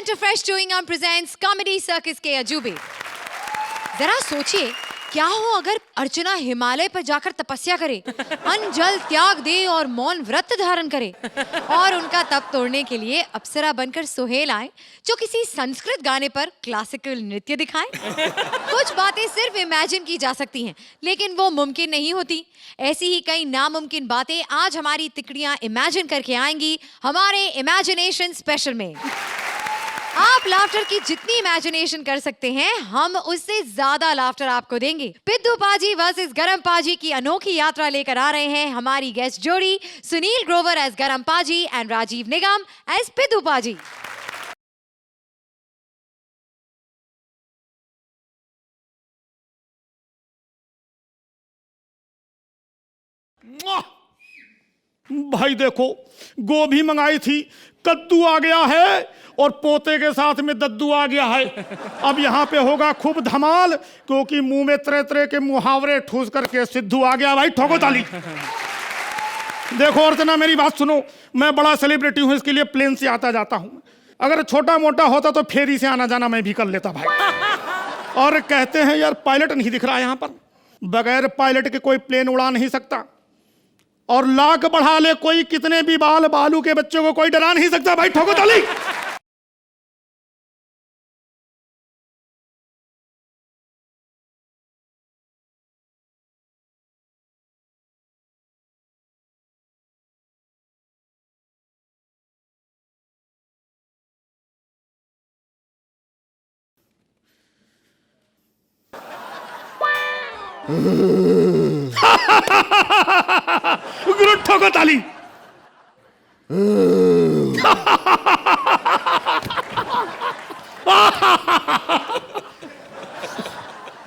Centre fresh chewing गम presents comedy circus के अजूबे। जरा सोचिए, क्या हो अगर अर्चना हिमालय पर जाकर तपस्या करे, अन्न जल त्याग दे और मौन व्रत धारण करे और उनका तप तोड़ने के लिए अप्सरा बनकर सुहेल आए जो किसी संस्कृत गाने पर क्लासिकल नृत्य दिखाए। कुछ बातें सिर्फ इमेजिन की जा सकती हैं, लेकिन वो मुमकिन नहीं होती। ऐसी ही कई नामुमकिन बातें आज हमारी तिकड़ियां इमेजिन करके आएंगी हमारे इमेजिनेशन स्पेशल में। आप लाफ्टर की जितनी इमेजिनेशन कर सकते हैं, हम उससे ज्यादा लाफ्टर आपको देंगे। पिद्दू पाजी वर्सेस गरम पाजी की अनोखी यात्रा लेकर आ रहे हैं हमारी गेस्ट जोड़ी सुनील ग्रोवर एज गरम पाजी एंड राजीव निगम एज पिद्दू पाजी। भाई देखो, गोभी मंगाई थी, कद्दू आ गया है और पोते के साथ में दद्दू आ गया है। अब यहाँ पे होगा खूब धमाल, क्योंकि मुंह में तरह तरह के मुहावरे ठूस करके सिद्धू आ गया। भाई ठोको ताली। देखो अर्चना, मेरी बात सुनो, मैं बड़ा सेलिब्रिटी हूँ, इसके लिए प्लेन से आता जाता हूँ। अगर छोटा मोटा होता तो फेरी से आना जाना मैं भी कर लेता भाई। और कहते हैं यार पायलट नहीं दिख रहा यहाँ पर, बगैर पायलट के कोई प्लेन उड़ा नहीं सकता। और लाख बढ़ा ले कोई कितने भी बाल बालू के बच्चों को कोई डरा नहीं सकता। भाई ठोको ताली। गुरु ठोको ताली।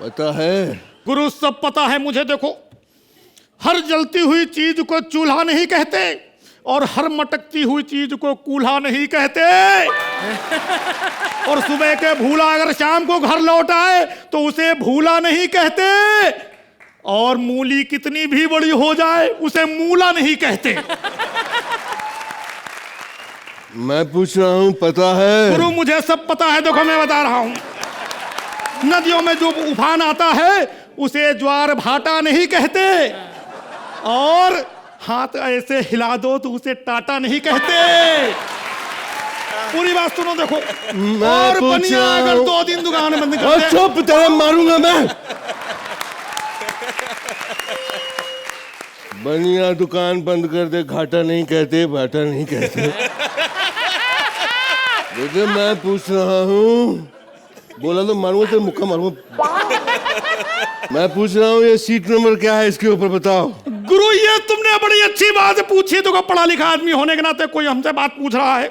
पता है गुरु, सब पता है मुझे। देखो, हर जलती हुई चीज को चूल्हा नहीं कहते और हर मटकती हुई चीज को कूल्हा नहीं कहते। और सुबह के भूला अगर शाम को घर लौट आए तो उसे भूला नहीं कहते। और मूली कितनी भी बड़ी हो जाए उसे मूला नहीं कहते। मैं पूछ रहा हूँ, पता है? गुरु, मुझे सब पता है। देखो, मैं बता रहा हूँ, नदियों में जो उफान आता है उसे ज्वार भाटा नहीं कहते। और हाथ ऐसे हिला दो तो उसे टाटा नहीं कहते। पूरी बात सुनो। देखो, और बनिया अगर 2 दिन दुकान बंद कर दे, चुप, तेरे मारूंगा मैं। बनिया दुकान बंद कर दे, घाटा नहीं कहते, भाटा नहीं कहते। देखिए, मैं पूछ रहा हूँ, बोला तो मारूंगा, तेरे मुक्का मारूंगा। मैं पूछ रहा हूँ, ये सीट नंबर क्या है, इसके ऊपर बताओ। गुरु, ये तुमने बड़ी अच्छी बात पूछी। तो पढ़ा लिखा आदमी होने के नाते कोई हमसे बात पूछ रहा है।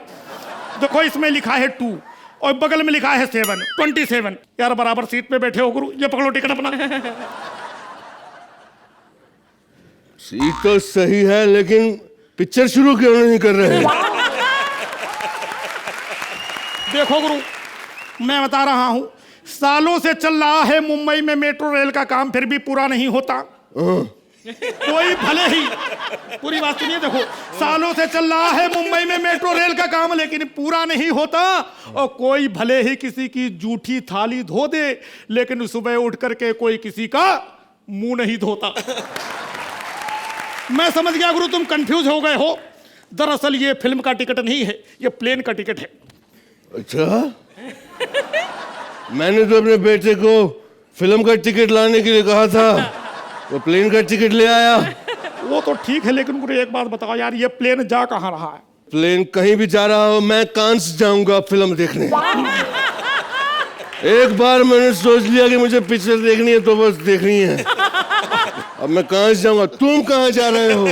देखो, इसमें लिखा है 2 और बगल में लिखा है 7, 27। यार बराबर सीट पे बैठे हो गुरु, ये पकड़ो टिकट अपना। सीट तो सही है, लेकिन पिक्चर शुरू क्यों नहीं कर रहे? देखो गुरु, मैं बता रहा हूं, सालों से चल रहा है मुंबई में मेट्रो रेल का काम, फिर भी पूरा नहीं होता। कोई भले ही, पूरी बात सुनिए। देखो, सालों से चल रहा है मुंबई में मेट्रो रेल का काम, लेकिन पूरा नहीं होता। और कोई भले ही किसी की जूठी थाली धो दे, लेकिन सुबह उठ करके कोई किसी का मुंह नहीं धोता। मैं समझ गया गुरु, तुम कंफ्यूज हो गए हो। दरअसल ये फिल्म का टिकट नहीं है, ये प्लेन का टिकट है। अच्छा, मैंने तो अपने बेटे को फिल्म का टिकट लाने के लिए कहा था, वो प्लेन का टिकट ले आया। वो तो ठीक है, लेकिन गुरु एक बात बताओ यार, ये प्लेन जा कहाँ रहा है? प्लेन कहीं भी जा रहा हो, मैं कांस जाऊंगा फिल्म देखने। एक बार मैंने सोच लिया कि मुझे पिक्चर देखनी है तो बस देखनी है। अब मैं कहाँ जाऊंगा? तुम कहाँ जा रहे हो?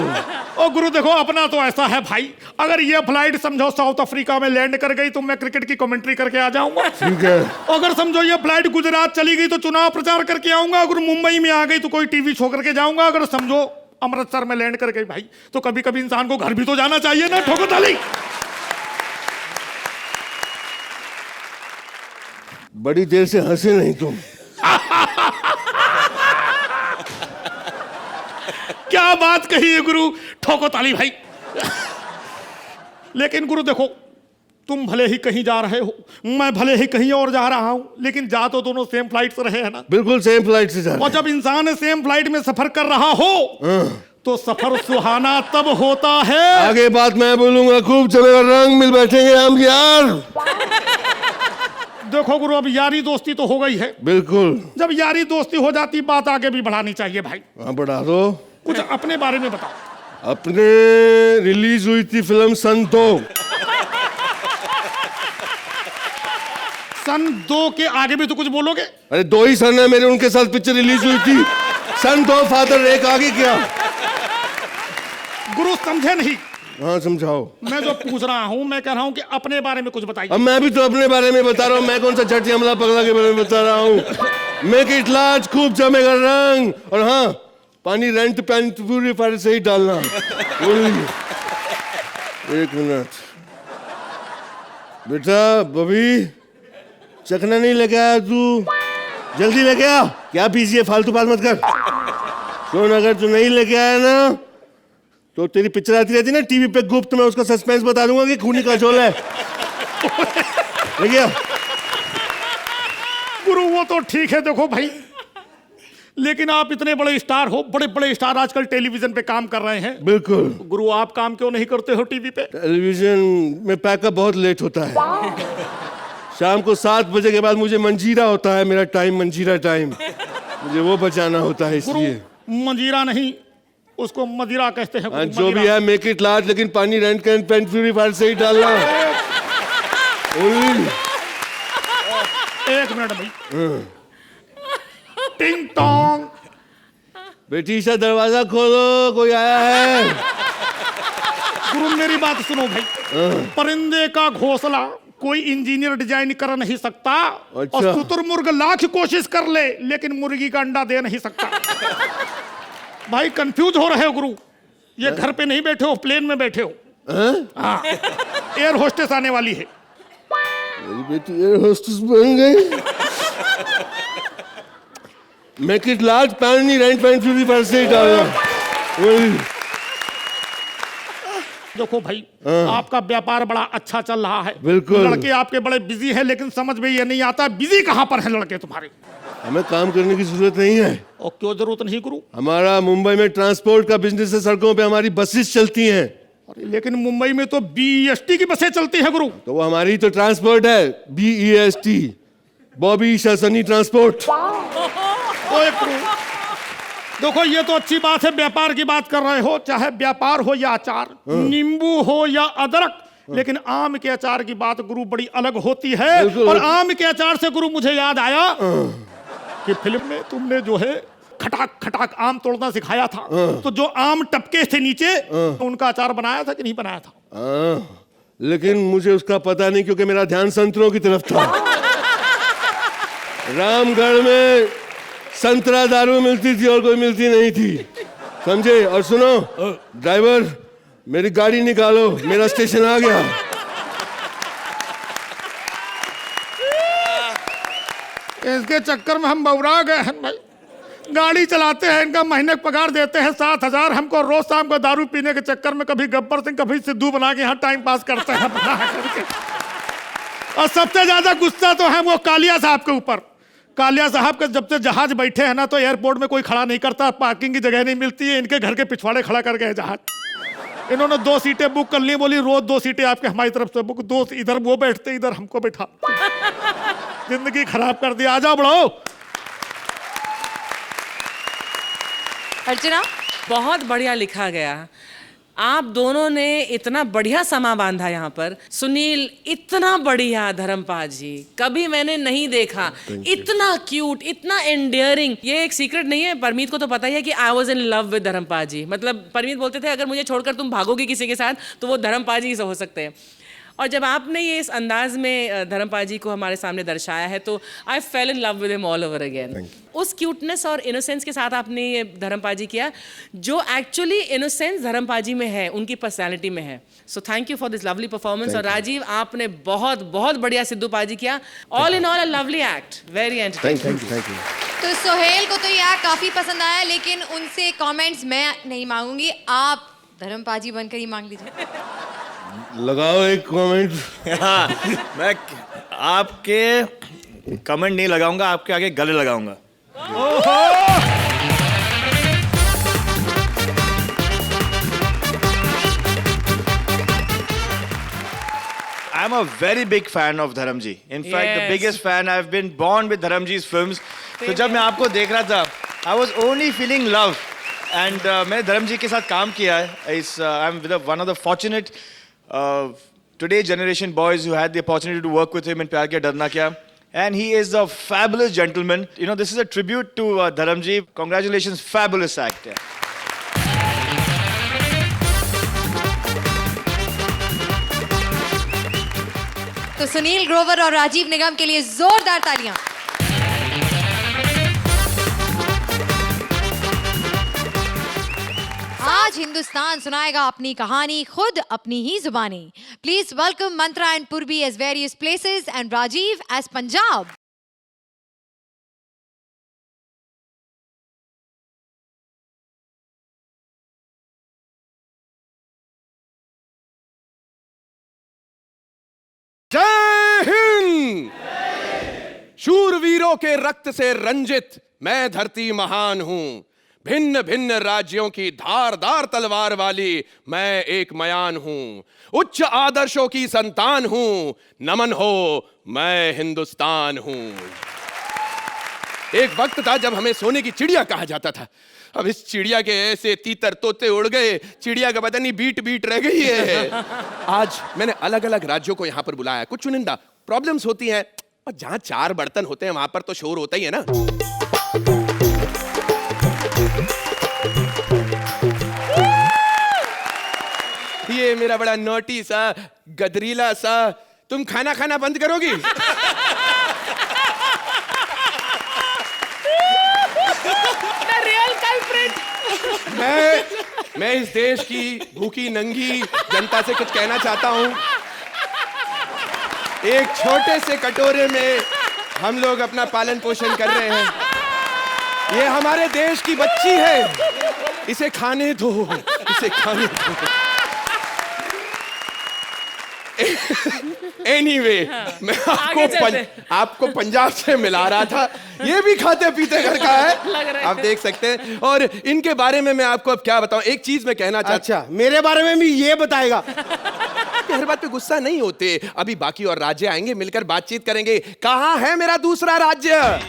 ओ गुरु देखो, अपना तो ऐसा है भाई, अगर ये फ्लाइट समझो साउथ अफ्रीका में लैंड कर गई तो मैं क्रिकेट की कमेंट्री करके आ जाऊंगा। ठीक है। अगर समझो ये फ्लाइट गुजरात चली गई तो चुनाव प्रचार करके आऊंगा। अगर मुंबई में आ गई तो कोई टीवी शो करके जाऊंगा। अगर समझो अमृतसर में लैंड कर गई भाई, तो कभी कभी इंसान को घर भी तो जाना चाहिए ना। ठोको ताली। बड़ी देर से हंसे नहीं तुम। क्या बात कही है गुरु, ठोको ताली भाई। लेकिन गुरु देखो, तुम भले ही कहीं जा रहे हो, मैं भले ही कहीं और जा रहा हूँ, लेकिन जा तो दोनों सेम फ्लाइट से रहे हैं ना। बिल्कुल सेम फ्लाइट से जा रहे और जब इंसान सेम फ्लाइट में सफर कर रहा हो तो सफर सुहाना तब होता है। आगे बात मैं बोलूंगा, खूब चलेगा रंग, मिल बैठेंगे हम यार। देखो गुरु, अब यारी दोस्ती तो हो गई है। बिल्कुल। जब यारी दोस्ती हो जाती, बात आगे भी बढ़ानी चाहिए भाई। हाँ, बढ़ा दो। कुछ अपने बारे में बताओ। अपने रिलीज हुई थी फिल्म सन 2। सन 2 के आगे भी तो कुछ बोलोगे? अरे 2 ही सन है मेरे, उनके साथ पिक्चर रिलीज हुई थी। सन 2 फादर, एक आगे क्या? गुरु समझे नहीं। हाँ समझाओ। मैं जो पूछ रहा हूँ, मैं कह रहा हूँ कि अपने बारे में कुछ बताइए। अब मैं भी तो अपने बारे में बता रहा हूँ, मैं कौन सा झट हमला पगला के बारे में बता रहा हूँ। मेक इट लार्ज, खूब जमेगा रंग, और हाँ पानी रेंट पैंट प्यूरीफायर से ही डालना। एक मिनट बेटा, बबी चखना नहीं लेके आया तू, जल्दी लेके आ। क्या पीछे फालतू बात मत कर। सुन, अगर तू नहीं लेके आया ना तो तेरी पिक्चर आती रहती ना टीवी पे गुप्त, में उसका सस्पेंस बता दूंगा कि खूनी का झोल है। लेके आ। गुरु वो तो ठीक है, देखो भाई, लेकिन आप इतने बड़े स्टार हो, बड़े बड़े स्टार आजकल टेलीविजन पे काम कर रहे हैं। बिल्कुल। गुरु आप काम क्यों नहीं करते हो टीवी पे? टेलीविजन में पैकअप बहुत लेट होता है। शाम को 7 बजे के बाद मुझे मंजीरा होता है, मेरा टाइम मंजीरा टाइम, मुझे वो बचाना होता है, इसलिए। मंजीरा नहीं, उसको मदिरा कहते हैं। हाँ, जो भी है, मेक इट लार्ज, लेकिन पानी रेंट कैन पेंट प्यूरीफायर से ही डालना। एक मिनट भाई। टिंग टोंग। बेटी सा दरवाजा खोलो, कोई आया है। गुरु मेरी बात सुनो भाई। परिंदे का घोंसला कोई इंजीनियर डिजाइन कर नहीं सकता। अच्छा। और शुतुरमुर्ग लाख कोशिश कर ले, लेकिन मुर्गी का अंडा दे नहीं सकता। भाई कंफ्यूज हो रहे हो गुरु, ये घर पे नहीं बैठे हो, प्लेन में बैठे हो। हाँ, एयर होस्टेस आने वाली है। मेरी बेटी एयर होस्टेस बन गई। मेक इट लार्ज, पानी रेंट पेंट प्यूरीफायर से ही डालना। देखो भाई, आपका व्यापार बड़ा अच्छा चल रहा है। बिल्कुल। लड़के आपके बड़े बिजी हैं, लेकिन समझ में ये नहीं आता बिजी कहाँ पर हैं लड़के तुम्हारे। हमें काम करने की जरूरत नहीं है। और क्यों जरूरत नहीं गुरु? हमारा मुंबई में ट्रांसपोर्ट का बिजनेस है, सड़कों पे हमारी बसेस चलती हैं। अरे लेकिन मुंबई में तो BEST की बसें चलती है गुरु। तो वो हमारी तो ट्रांसपोर्ट है, BEST, बॉबी शासनी ट्रांसपोर्ट। ओए गुरु, देखो ये तो अच्छी बात है, व्यापार की बात कर रहे हो, चाहे व्यापार हो या अचार, नींबू हो या अदरक, लेकिन आम के अचार की बात गुरु बड़ी अलग होती है। और आम के अचार से गुरु मुझे याद आया कि फिल्म में तुमने जो है खटाक खटाक आम तोड़ना सिखाया था, तो जो आम टपके थे नीचे, तो उनका अचार बनाया था कि नहीं बनाया था? लेकिन मुझे उसका पता नहीं, क्योंकि मेरा ध्यान संतरों की तरफ था। रामगढ़ में संतरा दारू मिलती थी और कोई मिलती नहीं थी, समझे? और सुनो ड्राइवर, मेरी गाड़ी निकालो, मेरा स्टेशन आ गया। इसके चक्कर में हम बौरा गए हैं भाई। गाड़ी चलाते हैं, इनका महीने का पगार देते हैं 7,000, हमको रोज शाम को दारू पीने के चक्कर में कभी गब्बर सिंह कभी सिद्धू बना के यहाँ टाइम पास करते हैं बना करके। और सबसे ज्यादा गुस्सा तो है वो कालिया साहब के ऊपर। कालिया साहब के जब से जहाज बैठे हैं ना, तो एयरपोर्ट में कोई खड़ा नहीं करता, पार्किंग की जगह नहीं मिलती है, इनके घर के पिछवाड़े खड़ा कर गए जहाज। इन्होंने 2 सीटें बुक कर ली, बोली रोज 2 सीटें आपके हमारी तरफ से बुक, 2 इधर वो बैठते, इधर हमको बैठा। जिंदगी खराब कर दी। आ जाओ बढ़ो। अर्चना, बहुत बढ़िया लिखा गया। आप दोनों ने इतना बढ़िया समा बांधा यहाँ पर। सुनील, इतना बढ़िया धर्मपाल जी कभी मैंने नहीं देखा। इतना क्यूट, इतना एंडियरिंग। ये एक सीक्रेट नहीं है, परमीत को तो पता ही है कि I was in love with Dharampal ji. मतलब परमीत बोलते थे अगर मुझे छोड़कर तुम भागोगी किसी के साथ तो वो धर्मपाल जी से हो सकते हैं। और जब आपने ये इस अंदाज में धर्मपाल जी को हमारे सामने दर्शाया है तो I fell in love with him all over again. उस क्यूटनेस और इनोसेंस के साथ आपने ये धर्मपाल जी किया जो एक्चुअली इनोसेंस धर्मपाल जी में है, उनकी पर्सनैलिटी में है। So thank you for this lovely performance. और राजीव, आपने बहुत बहुत बढ़िया सिद्धू पाजी किया। All in all a lovely act, very entertaining. Thank you. तो सोहेल को तो ये एक्ट काफी पसंद आया, लेकिन उनसे कमेंट्स मैं नहीं मांगूंगी, आप धर्मपाल जी बनकर ही मांग लीजिए। लगाओ एक कमेंट। हाँ, मैं आपके कमेंट नहीं लगाऊंगा, आपके आगे गले लगाऊंगा। I'm a very big fan of Dharamji. In fact, the Yes. biggest fan. I've been born with Dharamji's films. तो जब मैं आपको देख रहा था, I was only feeling love. And मैंने धर्मजी के साथ काम किया है. I'm with one of the fortunate today's generation boys who had the opportunity to work with him in प्यार किया डरना क्या. And he is a fabulous gentleman. You know, this is a tribute to Dharamji. Congratulations, fabulous act. Yeah. तो सुनील ग्रोवर और राजीव निगम के लिए जोरदार तालियां। आज हिंदुस्तान सुनाएगा अपनी कहानी खुद अपनी ही जुबानी। Please welcome Mantra and Purvi as various places and Rajeev as Punjab. जय हिंद। शूरवीरों के रक्त से रंजित मैं धरती महान हूं। भिन्न भिन्न राज्यों की धारदार तलवार वाली मैं एक मयान हूं। उच्च आदर्शों की संतान हूं। नमन हो, मैं हिंदुस्तान हूं। एक वक्त था जब हमें सोने की चिड़िया कहा जाता था। अब इस चिड़िया के ऐसे तीतर तोते उड़ गए, चिड़िया का पता नहीं बीट बीट रह गई है। आज मैंने अलग अलग राज्यों को यहां पर बुलाया। कुछ चुनिंदा प्रॉब्लम्स होती हैं, और जहां चार बर्तन होते हैं वहां पर तो शोर होता ही है ना। ये मेरा बड़ा नोटी सा गदरीला सा, तुम खाना खाना बंद करोगी? मैं इस देश की भूखी नंगी जनता से कुछ कहना चाहता हूं। एक छोटे से कटोरे में हम लोग अपना पालन पोषण कर रहे हैं। ये हमारे देश की बच्ची है, इसे खाने दो, इसे खाने दो। Anyway, मैं आपको पंजाब से मिला रहा था। ये भी खाते पीते घर का है, आप देख सकते हैं। और इनके बारे में मैं आपको अब क्या बताऊं। एक चीज मैं कहना चाहता। अच्छा, मेरे बारे में भी ये बताएगा? हर बात पे गुस्सा नहीं होते। अभी बाकी और राज्य आएंगे, मिलकर बातचीत करेंगे। कहां है मेरा दूसरा राज्य?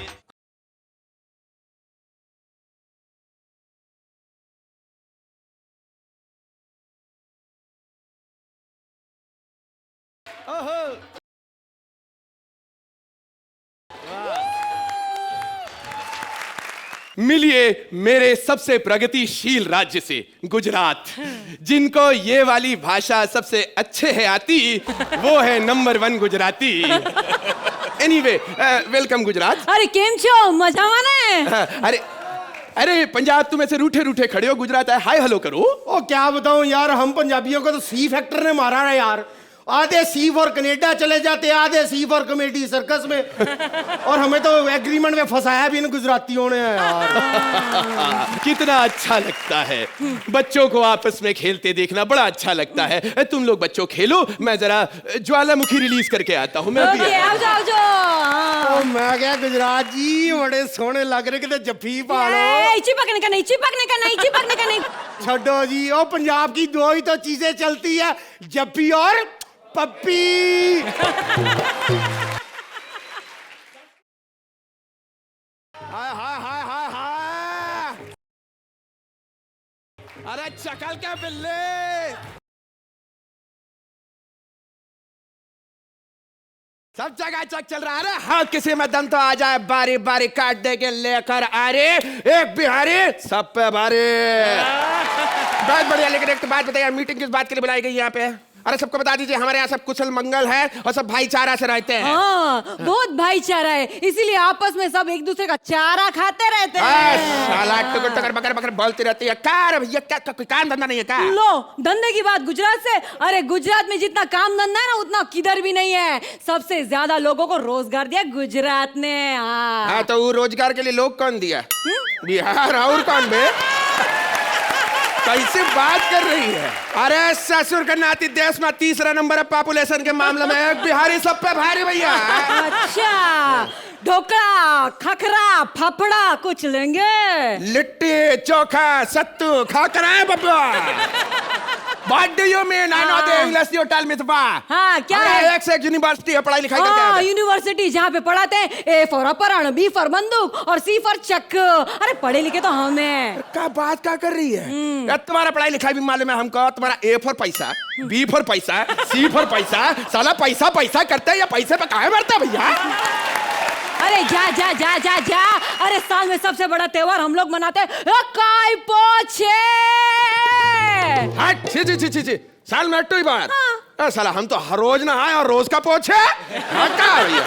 मिलिए मेरे सबसे प्रगतिशील राज्य से, गुजरात। जिनको ये वाली भाषा सबसे अच्छे है आती, वो है number 1 Gujarati. Anyway, welcome Gujarat. अरे केम छो, मजाમાં ने? अरे पंजाब तुम ऐसे रूठे रूठे खड़े हो, गुजरात है, हाय हेलो करो। ओ क्या बताऊं यार, हम पंजाबियों को तो सी फैक्टर ने मारा है यार। आधे सी फॉर कनेडा चले जाते, आधे सी फॉर कॉमेडी सर्कस में, और हमें तो एग्रीमेंट में फंसाया भी इन गुजरातियों ने यार। कितना अच्छा लगता है बच्चों को आपस में खेलते देखना, बड़ा अच्छा लगता है। तुम लोग बच्चों खेलो, मैं जरा ज्वालामुखी रिलीज करके आता हूँ। मैं अभी आओ जाओ। ओ मैं क्या गुजरात जी, बड़े सोने लग रहे, कितने जफ्फी पा लो। चिपकने का नहीं, चिपकने का नहीं, चिपकने का नहीं। छोड़ो जी, ओ पंजाब की दो ही तो चीजें चलती है, जफ्फी और पप्पी। हाय हाय हाय हाय हाय। अरे चकल क्या बिल्ले। सब जगह चक चल रहा है। अरे हाँ, किसी में दम तो आ जाए, बारी बारी काट दे के लेकर। अरे एक बिहारी सब पे भारी। बहुत बढ़िया, लेकिन एक तो बात बताइए, मीटिंग किस बात के लिए बुलाई गई यहाँ पे? अरे सबको बता दीजिए, हमारे यहाँ सब कुशल मंगल है और सब भाईचारा से रहते हैं। हाँ, बहुत भाईचारा है, इसीलिए आपस में सब एक दूसरे का चारा खाते रहते हैं। साला टुकर टुकर बकर बकर बोलती रहती है। कार भैया, क्या कोई काम धंधा नहीं है क्या? लो, धंधे की बात गुजरात से। अरे गुजरात में जितना काम धंधा है ना, उतना किधर भी नहीं है। सबसे ज्यादा लोगों को रोजगार दिया गुजरात ने। हाँ, तो वो रोजगार के लिए लोग कौन दिया? बिहार और कौन बे? कैसी बात कर रही है? अरे ससुर का नाती देश में तीसरा नंबर है पॉपुलेशन के मामले में, एक बिहारी सब पे भारी भैया। अच्छा, ढोकला, खखरा, फाफड़ा कुछ लेंगे? लिट्टी चोखा सत्तू खा कर आए बब्बा। What do you mean? I know the English you tell me, हाँ, क्या अरे है? एक से एक यूनिवर्सिटी है, पढ़ाई लिखाई करके हाँ, आए थे। यूनिवर्सिटी जहाँ पे पढ़ाते हैं ए फॉर अपहरण, बी फॉर बंदूक और सी फॉर चक्कू। अरे पढ़े लिखे तो हम हैं। क्या बात क्या कर रही है? यार तुम्हारा पढ़ाई लिखाई भी मालूम है हमको। तुम्हारा ए फॉर पैसा, बी फॉर पैसा, सी फॉर पैसा, साला पैसा पैसा करते हैं या पैसे पे काहे मरता है भैया? अरे जा जा जा जा जा। अरे साल में सबसे बड़ा त्योहार हम लोग मनाते हैं काई पोछे। हट, छी छी छी छी छी। साल में एक ही बार। हाँ। साला हम तो हर रोज ना आए और रोज का पोछे। हाँ, क्या है भैया?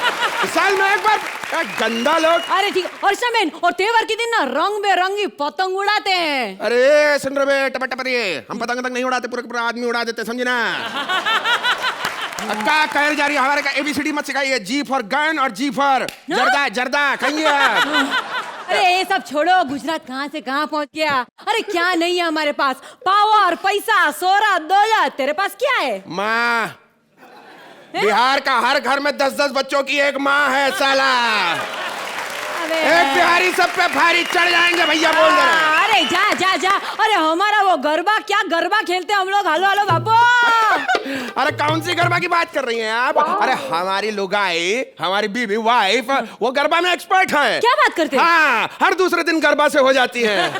साल में एक बार। क्या गंदा लोग। अरे ठीक, और शमेन और त्योहार के दिन ना रंग बेरंगी पतंग उड़ाते हैं। अरे सुन रहे बे टपट टपर, ये हम पतंग तक नहीं उड़ाते, पूरे पूरा आदमी उड़ा देते, समझे ना? क्या कह जा रही है? हमारे का एबीसीडी मत सिखाइए। जी फॉर गन और जी फॉर जर्दा जर्दा कहिए। अरे ये सब छोड़ो, गुजरात कहाँ से कहाँ पहुँच गया? अरे क्या नहीं है हमारे पास? पावर, पैसा, शोहरत, दौलत। तेरे पास क्या है? माँ, बिहार का हर घर में 10-10 बच्चों की एक माँ है साला। अरे एक बिहारी सब पे भारी चढ़ जाएंगे भैया, बोल दे रहे। अरे जा जा जा। अरे हमारा वो गरबा, क्या गरबा खेलते हम लोग। हेलो हेलो बाबू। अरे कौन सी गरबा की बात कर रही हैं आप? अरे हमारी लुगाई, हमारी बीवी वाइफ, वो गरबा में एक्सपर्ट है। क्या बात करते हैं? हाँ, हर दूसरे दिन गरबा से हो जाती है।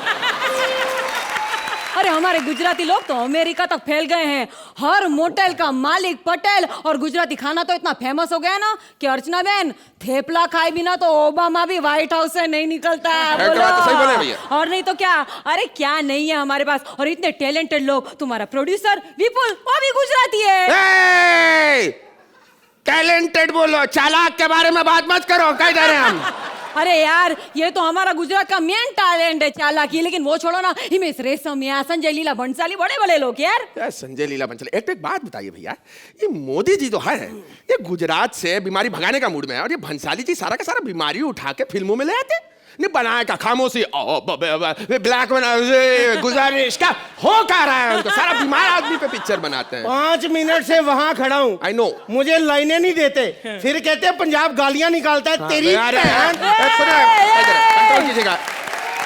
अरे हमारे गुजराती लोग तो अमेरिका तक फैल गए हैं। हर मोटेल का मालिक पटेल। और गुजराती खाना तो इतना फेमस हो गया है ना कि अर्चना बहन थेपला खाए बिना तो ओबामा भी व्हाइट हाउस से नहीं निकलता। बोलो। बात तो सही बोले भैया। और नहीं तो क्या। अरे क्या नहीं है हमारे पास। और इतने टैलेंटेड लोग। तुम्हारा प्रोड्यूसर विपुल, वो भी गुजराती है। टैलेंटेड बोलो, चालाक के बारे में बात मत करो। कह दे रहे हैं हम। अरे यार, ये तो हमारा गुजरात का मेन टैलेंट है, चालाकी। लेकिन वो छोड़ो ना, हिमेश रेशमिया, संजय लीला भंसाली, बड़े बड़े लोग यार। संजय लीला भंसाली। एक बात बताइए भैया, ये मोदी जी तो है, ये गुजरात से बीमारी भगाने का मूड में है, और ये भंसाली जी सारा का सारा बीमारी उठा के फिल्मों में ले आते। नहीं बनाया का खामोशी, ब्लैक गुजारिश का हो क्या रहा है उनको? सारा बीमार आदमी पे पिक्चर बनाते हैं। 5 मिनट से वहां खड़ा हूँ। I know. मुझे लाइनें नहीं देते, फिर कहते हैं पंजाब गालियां निकालता है। तेरी कंट्रोल कीजिएगा,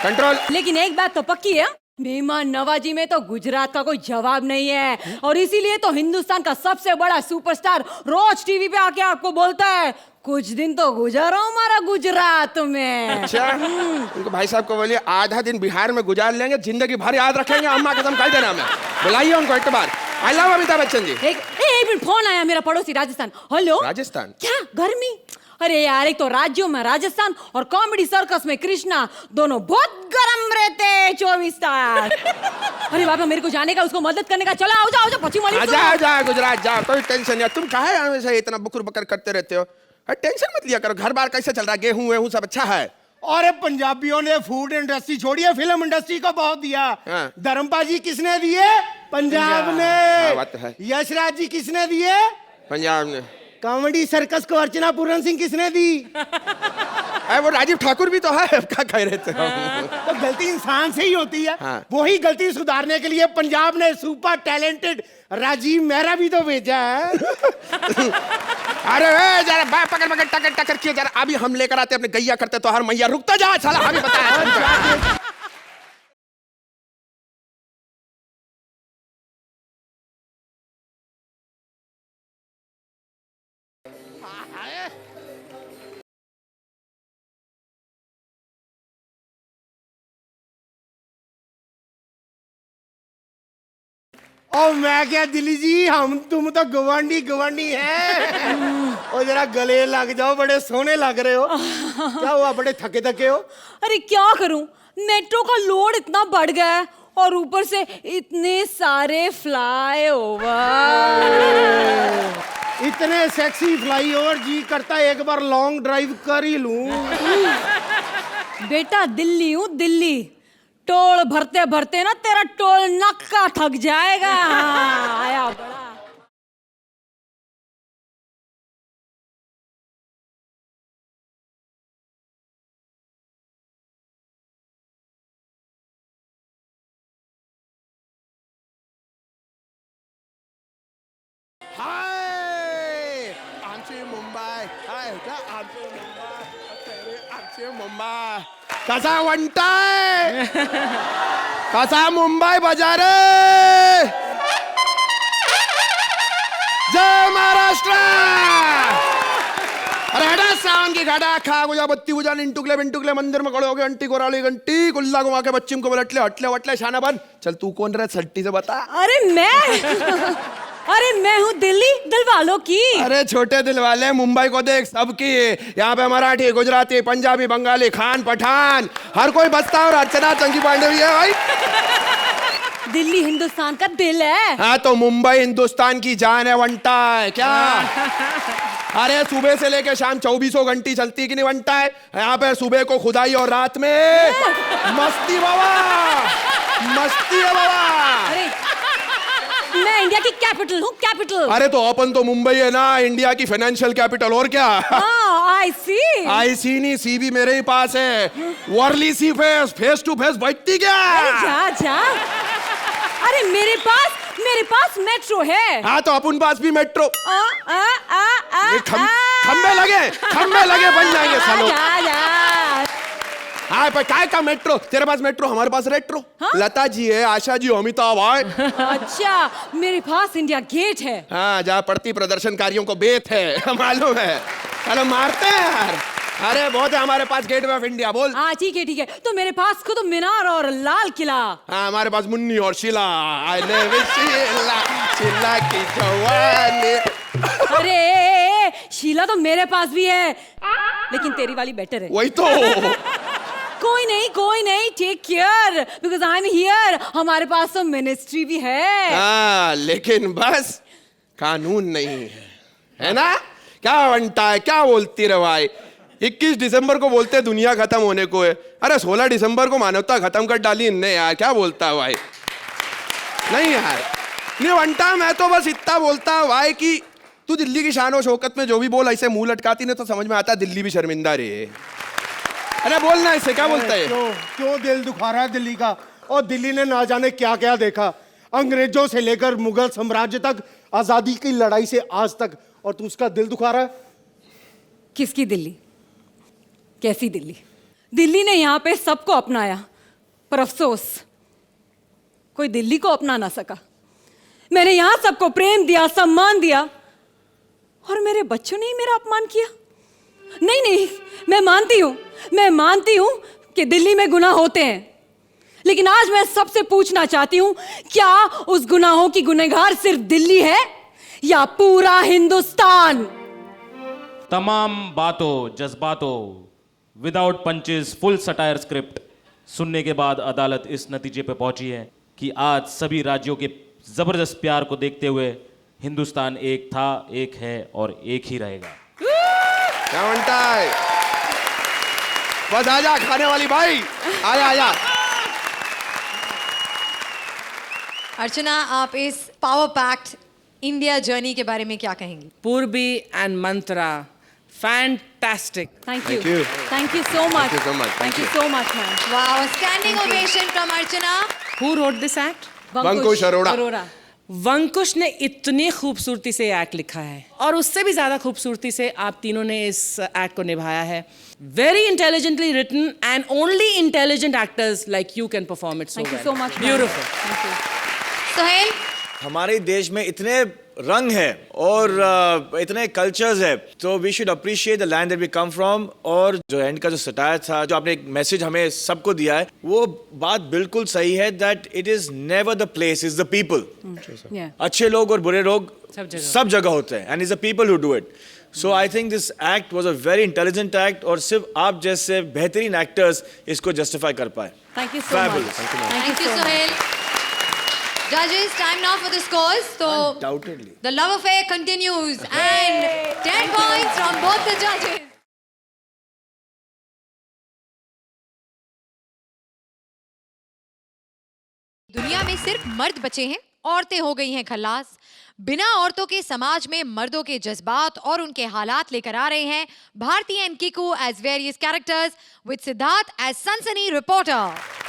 कंट्रोल। लेकिन एक बात तो पक्की है, मेहमान नवाजी में तो गुजरात का कोई जवाब नहीं है। और इसीलिए तो हिंदुस्तान का सबसे बड़ा सुपरस्टार रोज टीवी पे आके आपको बोलता है कुछ दिन तो गुजारो हमारा गुजरात में। अच्छा, उनको भाई साहब को बोलिए आधा दिन बिहार में गुजार लेंगे, जिंदगी भर याद रखेंगे। अम्मा कसम खाई देना हमें। बुलाइए उनको एक बार। I love Amitabh Bachchan ji. एक मिनट, फोन आया मेरा पड़ोसी राजस्थान। हेलो। राजस्थान? क्या गर्मी? अरे यार, एक तो राज्यों में राजस्थान और कॉमेडी सर्कस में कृष्णा, दोनों बहुत गर्म रहते हैं 24 तास। अरे बाबा, मेरे को जाने का, उसको मदद करने का। चलो आओ जाओ, पश्चिम वाली जा गुजरात जा, कोई टेंशन नहीं। तुम काहे हमेशा इतना बुकुर बकर करते रहते हो? टेंशन मत लिया करो। घर बार कैसे चल रहा है? गेहूं वेहूं सब अच्छा है? और पंजाबियों ने फूड इंडस्ट्री छोड़ी है, फिल्म इंडस्ट्री को बहुत दिया। हाँ। धर्मपाल जी किसने दिए? पंजाब हाँ, ने। बात तो है। यशराज जी किसने दिए? पंजाब ने। कॉमेडी सर्कस को अर्चना पूरन सिंह किसने दी? वो राजीव ठाकुर भी तो है। क्या कह रहे थे? तो गलती इंसान से ही होती है। हाँ। वही गलती सुधारने के लिए पंजाब ने सुपर टैलेंटेड राजीव मेहरा भी तो भेजा है। अरे जरा पकड़ पकड़ टकर टकर किए जरा। अभी हम लेकर आते अपने गैया करते तो हर मैया रुकता जा साला। हमें बताया और मैं क्या दिल्ली जी, हम तुम तो गवांडी गवांडी हैं। और जरा गले लग जाओ, बड़े सोने लग रहे हो। क्या हुआ, बड़े थके थके हो? अरे क्या करूं, मेट्रो का लोड इतना बढ़ गया है और ऊपर से इतने सारे फ्लाईओवर। इतने सेक्सी फ्लाईओवर, जी करता है एक बार लॉन्ग ड्राइव कर ही लूं। बेटा दिल्ली हूँ दिल्ली, टोल भरते भरते ना तेरा टोल नक्का थक जाएगा। आया बड़ा। आमचे मुंबई कसा वंटाय कसा मुंबई बाजार जय महाराष्ट्र अरे हटा सावन की घाटा खा गुजा बत्ती गुजा निंटुकले बिंटुकले मंदिर में खड़े हो गए घंटी गोराली घंटी गुल्ला घुमा के बच्चिम को बलटले हटले वटले शाना बन चल तू कौन रहा सट्टी से बता अरे मैं हूँ दिल्ली दिल वालों की। अरे छोटे दिल वाले मुंबई को देख सबकी यहाँ पे मराठी गुजराती पंजाबी बंगाली खान पठान हर कोई बसता है और अर्चना चंकी पांडे भी है भाई। दिल्ली हिंदुस्तान का दिल है। हाँ तो मुंबई हिंदुस्तान की जान है वंटा है क्या। अरे सुबह से लेके शाम 24 घंटी चलती कि नहीं वंटा है। यहाँ पे सुबह को खुदाई और रात में मस्ती बाबा मस्ती है बाबा। अरे मैं इंडिया की कैपिटल हूँ कैपिटल। अरे तो अपन तो मुंबई है ना इंडिया की फाइनेंशियल कैपिटल और क्या। आई सी नहीं सी भी मेरे ही पास है वर्ली सी फेस टू फेस बैठती क्या। जा अरे मेरे पास मेट्रो है। हाँ तो अपन पास भी मेट्रो खंबे लगे बन जाएंगे सालों। हाँ पर काय का मेट्रो तेरे पास मेट्रो हमारे पास रेट्रो। हाँ? लता जी है आशा जी अमिताभ है। अच्छा मेरे पास इंडिया गेट है। हाँ जहाँ पड़ती प्रदर्शनकारियों को बेत है मालूम है। चलो मारते हैं यार। अरे बहुत है हमारे पास गेटवे ऑफ इंडिया बोल। हाँ ठीक है तो मेरे पास खुद मीनार और लाल किला। हाँ हमारे पास मुन्नी और शीला शीला की जवानी। अरे शीला तो मेरे पास भी है लेकिन तेरी वाली बेटर है। वही तो कोई नहीं take care because I am here. हमारे पास तो मिनिस्ट्री भी है। हाँ लेकिन बस कानून नहीं है ना। क्या बनता है क्या बोलती रे भाई। 21 दिसंबर को बोलते हैं दुनिया खत्म होने को है। अरे 16 दिसंबर को मानवता खत्म कर डाली इनने यार। क्या बोलता है भाई नहीं यार नहीं बनता। मैं तो बस इतना बोलता है भाई कि तू दिल्ली की शान और शौकत में जो भी बोल ऐसे मुंह लटकाती ना तो समझ में आता दिल्ली भी शर्मिंदा रे। अरे बोलना इससे क्या बोलता है। क्यों दिल दुखा रहा है दिल्ली का। और दिल्ली ने ना जाने क्या क्या देखा अंग्रेजों से लेकर मुगल साम्राज्य तक आजादी की लड़ाई से आज तक और तू उसका दिल दुखा रहा है। किसकी दिल्ली कैसी दिल्ली। दिल्ली ने यहाँ पे सबको अपनाया पर अफसोस कोई दिल्ली को अपना ना सका। मैंने यहाँ सबको प्रेम दिया सम्मान दिया और मेरे बच्चों ने ही मेरा अपमान किया। नहीं मैं मानती हूँ कि दिल्ली में गुनाह होते हैं लेकिन आज मैं सबसे पूछना चाहती हूँ क्या उस गुनाहों की गुनहगार सिर्फ दिल्ली है या पूरा हिंदुस्तान। तमाम बातों जज्बातों without punches full satire script सुनने के बाद अदालत इस नतीजे पर पहुंची है कि आज सभी राज्यों के जबरदस्त प्यार को देखते हुए हिंदुस्तान एक था एक है और एक ही रहेगा। क्या बनता है बस आजा खाने वाली भाई आजा। अर्चना आप इस पावर पैक्ड इंडिया जर्नी के बारे में क्या कहेंगी। Purvi and Mantra fantastic. Thank you so much. Thank you so much, man. Wow standing ovation from Archana. Who wrote this act? Vankush Arora. Vankush ने इतनी खूबसूरती से एक्ट लिखा है और उससे भी ज्यादा खूबसूरती से आप तीनों ने इस एक्ट को निभाया है। Very intelligently written and only intelligent actors like you can perform it so Thank you so much. man. Beautiful. Thank you. Sohail हमारे देश में इतने रंग है और इतने कल्चर्स है तो we should appreciate the land that we come from. और जो एंड का जो सटायर था जो आपने एक मैसेज हमें सबको दिया है वो बात बिल्कुल सही है that it is never the place is the people. Yeah. अच्छे लोग और बुरे लोग सब जगह होते हैं and is the people who do it. So I think this act was a very intelligent act और सिर्फ आप जैसे बेहतरीन एक्टर्स इसको जस्टिफाई कर पाए। Thank you so Fabulous. much. Thank you Sohail. Judges, time now for the scores. So, Undoubtedly. the love affair continues and 10 points from both the judges. दुनिया में सिर्फ मर्द बचे हैं, औरतें हो गई हैं खल्लास। बिना औरतों के समाज में मर्दों के जज्बात और उनके हालात लेकर आ रहे हैं Bharti and Kiku as various characters with Siddharth as सनसनी रिपोर्टर।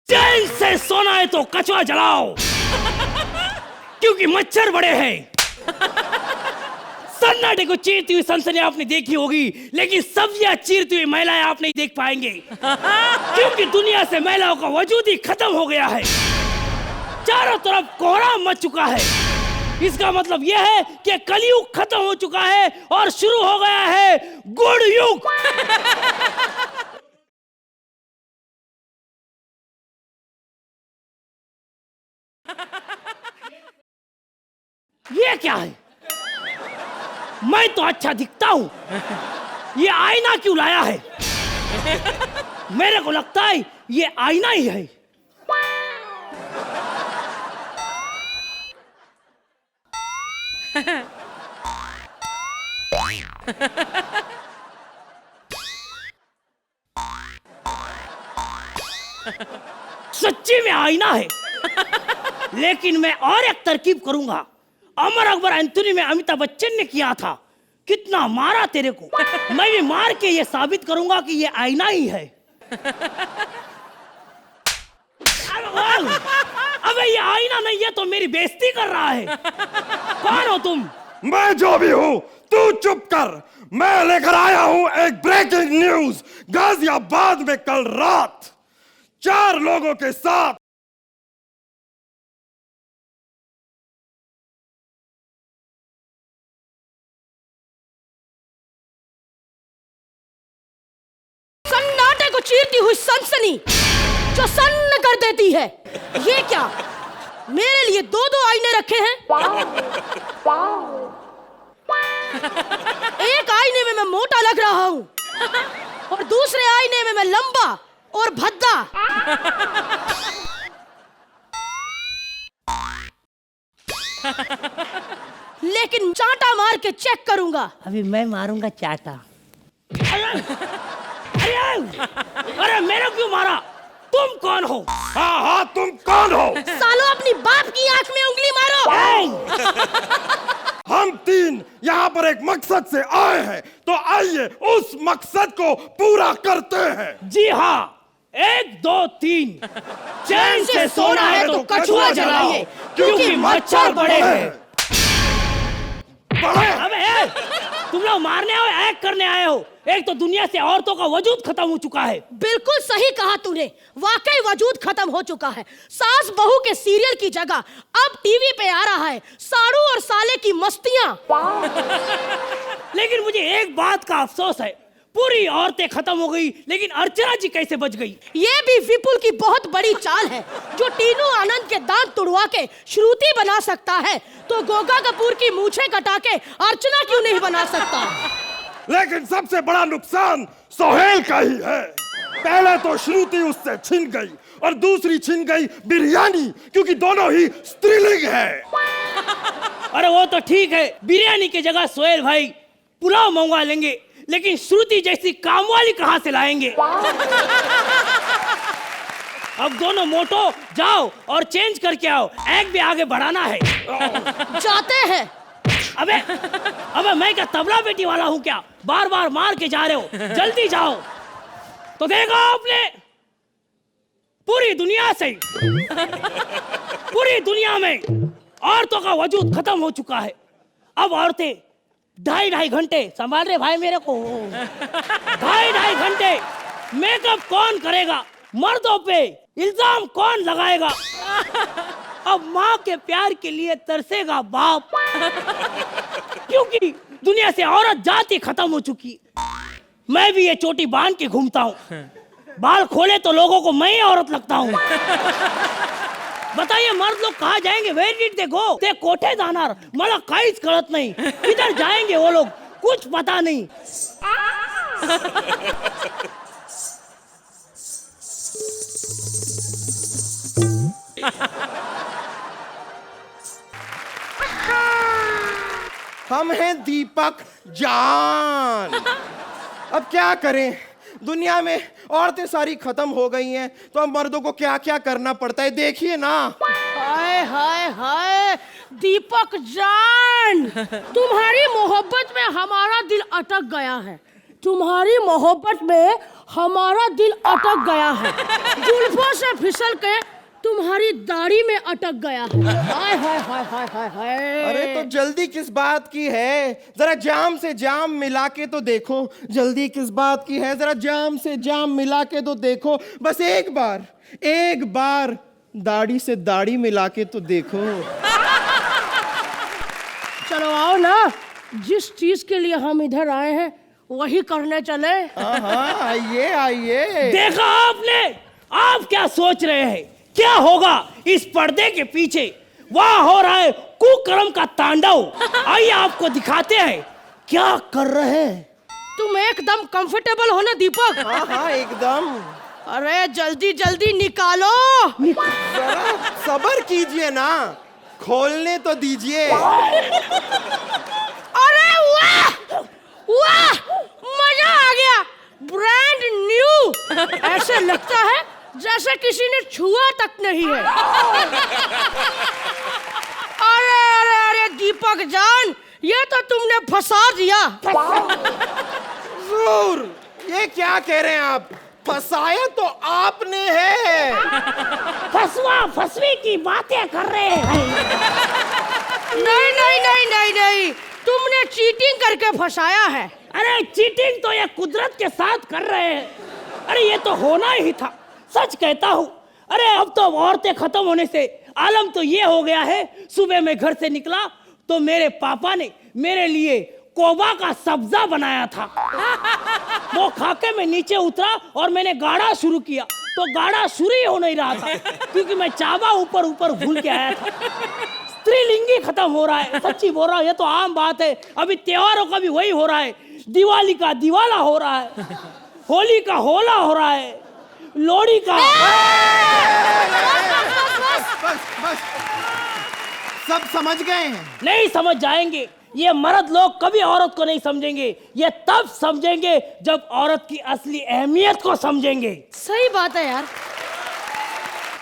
चैन से सोना है तो कछुआ जलाओ, क्योंकि मच्छर बड़े हैं। सन्नाटे को चीरती हुई सनसनी आपने देखी होगी, लेकिन सब्जियां चीरती हुई महिलाएं आप नहीं देख पाएंगे, क्योंकि दुनिया से महिलाओं का वजूद ही खत्म हो गया है। चारों तरफ कोहरा मच चुका है। इसका मतलब यह है कि कलयुग खत्म हो चुका है और शुरू हो गया है गुड़ युग। ये क्या है? मैं तो अच्छा दिखता हूं, ये आईना क्यों लाया है? मेरे को लगता है ये आईना ही है। सच्ची में आईना है, लेकिन मैं और एक तरकीब करूंगा। अमर अकबर एंथोनी में अमिताभ बच्चन ने किया था, कितना मारा तेरे को। मैं भी मार के ये साबित करूंगा कि ये आईना ही है। अबे ये आईना नहीं है तो मेरी बेइज्जती कर रहा है। कौन हो तुम? मैं जो भी हूँ तू चुप कर। मैं लेकर आया हूँ एक ब्रेकिंग न्यूज। गाजियाबाद में कल रात 4 लोगों के साथ सन्नाटे को चीरती हुई सनसनी जो सन्न कर देती है। ये क्या, मेरे लिए 2-2 आईने रखे हैं? एक आईने में मैं मोटा लग रहा हूं और दूसरे आईने में मैं लंबा और भद्दा। लेकिन चांटा मार के चेक करूंगा। अभी मैं मारूंगा चाटा। अरे मेरे क्यों मारा? तुम कौन हो? हाँ हाँ तुम कौन हो? सालो अपनी बाप की आंख में उंगली मारो। हम 3 यहाँ पर एक मकसद से आए हैं, तो आइए उस मकसद को पूरा करते हैं। जी हाँ, 1 2 3 चैन से सोना है तो कछुआ जलाइए, क्योंकि मच्छर बड़े हैं। अबे तुम लोग मारने हो, एक्ट करने आए हो? एक तो दुनिया से औरतों का वजूद खत्म हो चुका है। बिल्कुल सही कहा तूने, वाकई वजूद खत्म हो चुका है। सास बहू के सीरियल की जगह अब टीवी पे आ रहा है साड़ू और साले की मस्तियां। लेकिन मुझे एक बात का अफसोस है, पूरी औरतें खत्म हो गई, लेकिन अर्चना जी कैसे बच गई? ये भी विपुल की बहुत बड़ी चाल है। जो टीनू आनंद के दांत तुड़वा के श्रुति बना सकता है, तो गोगा कपूर की मूछें कटा के अर्चना क्यों नहीं बना सकता? लेकिन सबसे बड़ा नुकसान सोहेल का ही है। पहले तो श्रुति उससे छिन गई और दूसरी छिन गई बिरयानी, क्योंकि दोनों ही स्त्रीलिंग है। अरे वो तो ठीक है, बिरयानी की जगह सोहेल भाई पुलाव मंगवा लेंगे, लेकिन श्रुति जैसी कामवाली कहां से लाएंगे? अब दोनों मोटो जाओ और चेंज करके आओ, एक भी आगे बढ़ाना है। जाते हैं। अबे मैं क्या तबला बेटी वाला हूँ क्या? बार बार मार के जा रहे हो, जल्दी जाओ। तो देखो आपने, पूरी दुनिया से, पूरी दुनिया में औरतों का वजूद खत्म हो चुका है। अब औरतें 2.5 घंटे संभाल रहे भाई मेरे को। 2.5 घंटे मेकअप कौन करेगा? मर्दों पे इल्जाम कौन लगाएगा? अब माँ के प्यार के लिए तरसेगा बाप, क्योंकि दुनिया से औरत जाति खत्म हो चुकी। मैं भी ये चोटी बांध के घूमता हूँ, बाल खोले तो लोगों को मैं ही औरत लगता हूँ। बताइए मर्द लोग कहाँ जाएंगे? वेयर डिड दे गो? ते कोठे जाणार, मला काहीच कळत नहीं। किधर जाएंगे वो लोग, कुछ पता नहीं। हम हैं दीपक जान। अब क्या करें, दुनिया में औरतें सारी खत्म हो गई हैं, तो अब मर्दों को क्या क्या करना पड़ता है देखिए ना। हाय हाय हाय दीपक जान, तुम्हारी मोहब्बत में हमारा दिल अटक गया है। तुम्हारी मोहब्बत में हमारा दिल अटक गया है, जुल्फों से फिसल के तुम्हारी दाढ़ी में अटक गया है। हाय हाय हाय हाय हाय हाय। अरे तो जल्दी किस बात की है, जरा जाम से जाम मिला के तो देखो। जल्दी किस बात की है, जरा जाम से जाम मिला के तो देखो। बस एक बार दाढ़ी से दाढ़ी मिला के तो देखो। चलो आओ ना, जिस चीज के लिए हम इधर आए हैं वही करने चले। हाँ आइए आइए। देखा आपने, आप क्या सोच रहे हैं क्या होगा इस पर्दे के पीछे? वहाँ हो रहा है कुकर्म का तांडव। आइए आपको दिखाते हैं क्या कर रहे हैं। तुम एकदम कंफर्टेबल हो ना दीपक? हाँ एकदम। अरे जल्दी जल्दी निकालो। जरा सब्र कीजिए ना, खोलने तो दीजिए। अरे वाह वाह, मजा आ गया, ब्रांड न्यू। ऐसे लगता है जैसे किसी ने छुआ तक नहीं है। अरे अरे अरे दीपक जान, ये तो तुमने फंसा दिया। जरूर, ये क्या कह रहे हैं आप? फंसाया तो आपने है। फसवा फसवी की बातें कर रहे हैं। नहीं नहीं नहीं नहीं नहीं, तुमने चीटिंग करके फंसाया है। अरे चीटिंग तो ये कुदरत के साथ कर रहे हैं। अरे ये तो होना ही था, सच कहता हूँ। अरे अब तो औरतें खत्म होने से आलम तो ये हो गया है, सुबह में घर से निकला तो मेरे पापा ने मेरे लिए कोबा का सब्जा बनाया था। वो खाके मैं नीचे उतरा और मैंने गाड़ा शुरू किया तो गाड़ा शुरू ही हो नहीं रहा था, क्योंकि मैं चावा ऊपर ऊपर भूल के आया था। स्त्रीलिंगी खत्म हो रहा है, सच्ची बोल रहा हूँ, ये तो आम बात है। अभी त्योहारों का भी वही हो रहा है, दिवाली का दिवाला हो रहा है, होली का होला हो रहा है, लोहड़ी का। बस सब समझ गए हैं। नहीं समझ जाएंगे, ये मर्द लोग कभी औरत को नहीं समझेंगे। ये तब समझेंगे जब औरत की असली अहमियत को समझेंगे। सही बात है यार,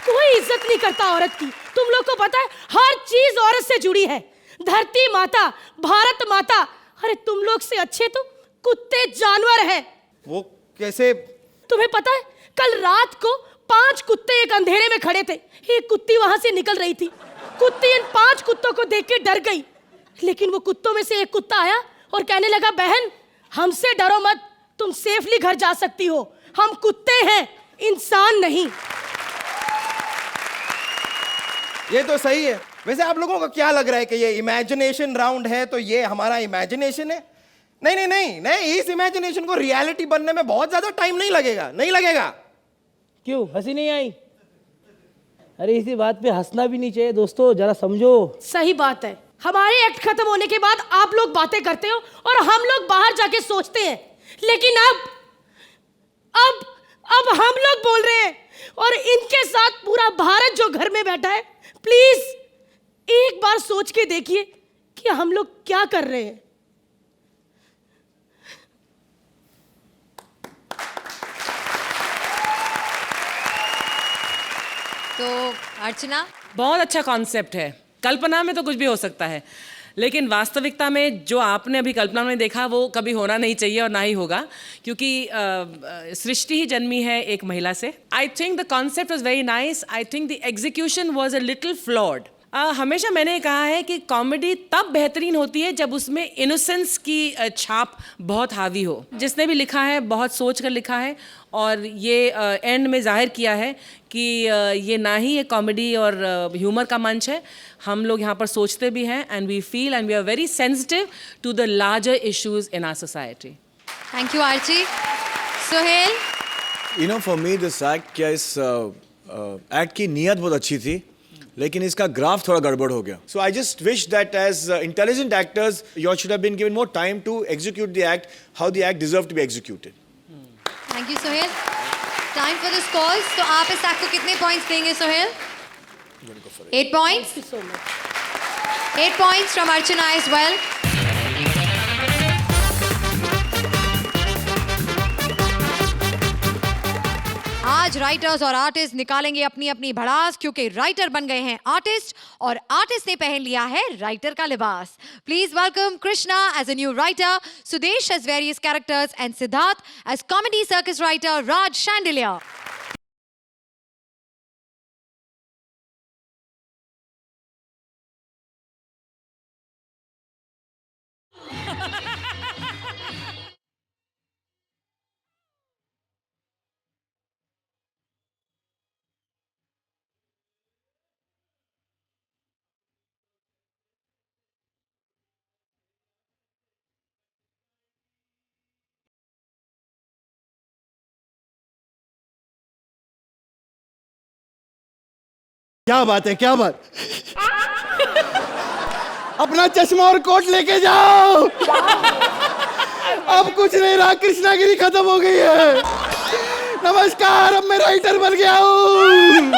कोई इज्जत नहीं करता औरत की। तुम लोग को पता है हर चीज औरत से जुड़ी है, धरती माता, भारत माता। अरे तुम लोग से अच्छे तो कुत्ते जानवर हैं। वो कैसे? तुम्हें पता है कल रात को 5 कुत्ते एक अंधेरे में खड़े थे। एक कुत्ती वहां से निकल रही थी। कुत्ती इन 5 कुत्तों को देख के डर गई, लेकिन वो कुत्तों में से एक कुत्ता आया और कहने लगा, बहन हमसे डरो मत, तुम सेफली घर जा सकती हो। हम कुत्ते हैं, इंसान नहीं। ये तो सही है। वैसे आप लोगों को क्या लग रहा है कि ये इमेजिनेशन राउंड है तो ये हमारा इमेजिनेशन है? नहीं नहीं नहीं नहीं, इस इमेजिनेशन को रियलिटी बनने में बहुत ज्यादा टाइम नहीं लगेगा। नहीं लगेगा। क्यों हंसी नहीं आई? अरे इसी बात पे हंसना भी नहीं चाहिए दोस्तों, जरा समझो। सही बात है, हमारे एक्ट खत्म होने के बाद आप लोग बातें करते हो और हम लोग बाहर जाके सोचते हैं, लेकिन अब हम लोग बोल रहे हैं और इनके साथ पूरा भारत जो घर में बैठा है। प्लीज एक बार सोच के देखिए कि हम लोग क्या कर रहे हैं। तो अर्चना, बहुत अच्छा कॉन्सेप्ट है। कल्पना में तो कुछ भी हो सकता है, लेकिन वास्तविकता में जो आपने अभी कल्पना में देखा वो कभी होना नहीं चाहिए और ना ही होगा, क्योंकि सृष्टि ही जन्मी है एक महिला से। I think the concept was very nice. I think the execution was a little flawed. हमेशा मैंने कहा है कि कॉमेडी तब बेहतरीन होती है जब उसमें इनोसेंस की छाप बहुत हावी हो। जिसने भी लिखा है बहुत सोच कर लिखा है और ये एंड में जाहिर किया है कि ये ना ही ये कॉमेडी और ह्यूमर का मंच है। हम लोग यहाँ पर सोचते भी हैं and we feel and we are very sensitive to the larger issues in our society. Thank you Archi. Sohail, You know, for me this act, क्या इस एक्ट की नीयत बहुत अच्छी थी, लेकिन इसका ग्राफ थोड़ा गड़बड़ हो गया. So I just wish that as intelligent actors, you should have been given more time to execute the act how the act deserved to be executed. Thank you Sohail. Time for the scores. तो आप इस act को कितने points देंगे Sohail? 8 points. 8 points from Archana as well. आज writers और artist निकालेंगे अपनी अपनी भड़ास, क्योंकि राइटर बन गए हैं आर्टिस्ट और आर्टिस्ट ने पहन लिया है राइटर का लिबास. Please welcome Krishna as a new writer, Sudesh as various characters and Siddharth as Comedy Circus writer Raj Shandilya. क्या बात है, क्या बात. अपना चश्मा और कोट लेके जाओ. अब कुछ नहीं रहा, कृष्णागिरी खत्म हो गई है. नमस्कार, अब मैं राइटर बन गया हूँ.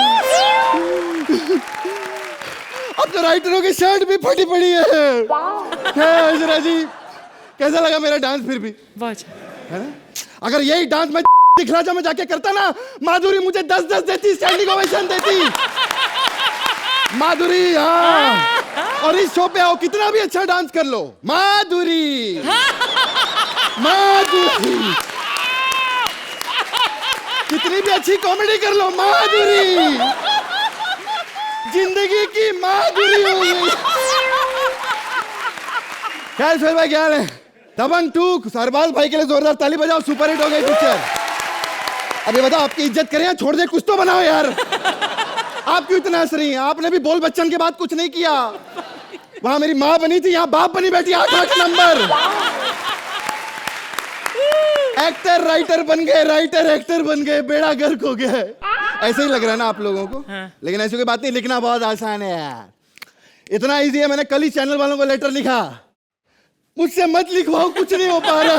अब तो राइटरों की शर्ट भी फटी पड़ी है. हजरा जी, कैसा लगा मेरा डांस? फिर भी है ना? अगर यही डांस मैं दिखलाजा में जाके करता ना, माधुरी मुझे 10-10 देती, स्टैंडिंग ओवेशन देती. माधुरी, हाँ. और इस शो पे आओ, कितना भी अच्छा डांस कर लो, माधुरी, माधुरी. कितनी भी अच्छी कॉमेडी कर लो, माधुरी. जिंदगी की माधुरी होगी. खैर फिर भाई, क्या हाल है? दबंग 2 सरबाज भाई के लिए जोरदार ताली बजाओ. सुपर हिट हो गई पिक्चर. अभी बताओ, आपकी इज्जत करें या छोड़ दे? कुछ तो बनाओ यार. आप क्यों इतना हंस रही हैं? आपने भी बोल बच्चन के बाद कुछ नहीं किया. वहां मेरी माँ बनी थी, यहाँ बाप बनी बैठी. 8 नंबर. एक्टर राइटर बन गए, राइटर एक्टर बन गए, बेड़ा गर्क हो गया. ऐसे ही लग रहा है ना आप लोगों को? लेकिन ऐसी कोई बात नहीं, लिखना बहुत आसान है यार. इतना इजी है. मैंने कल ही चैनल वालों को लेटर लिखा, मुझसे मत लिखवाओ, कुछ नहीं हो पा रहा.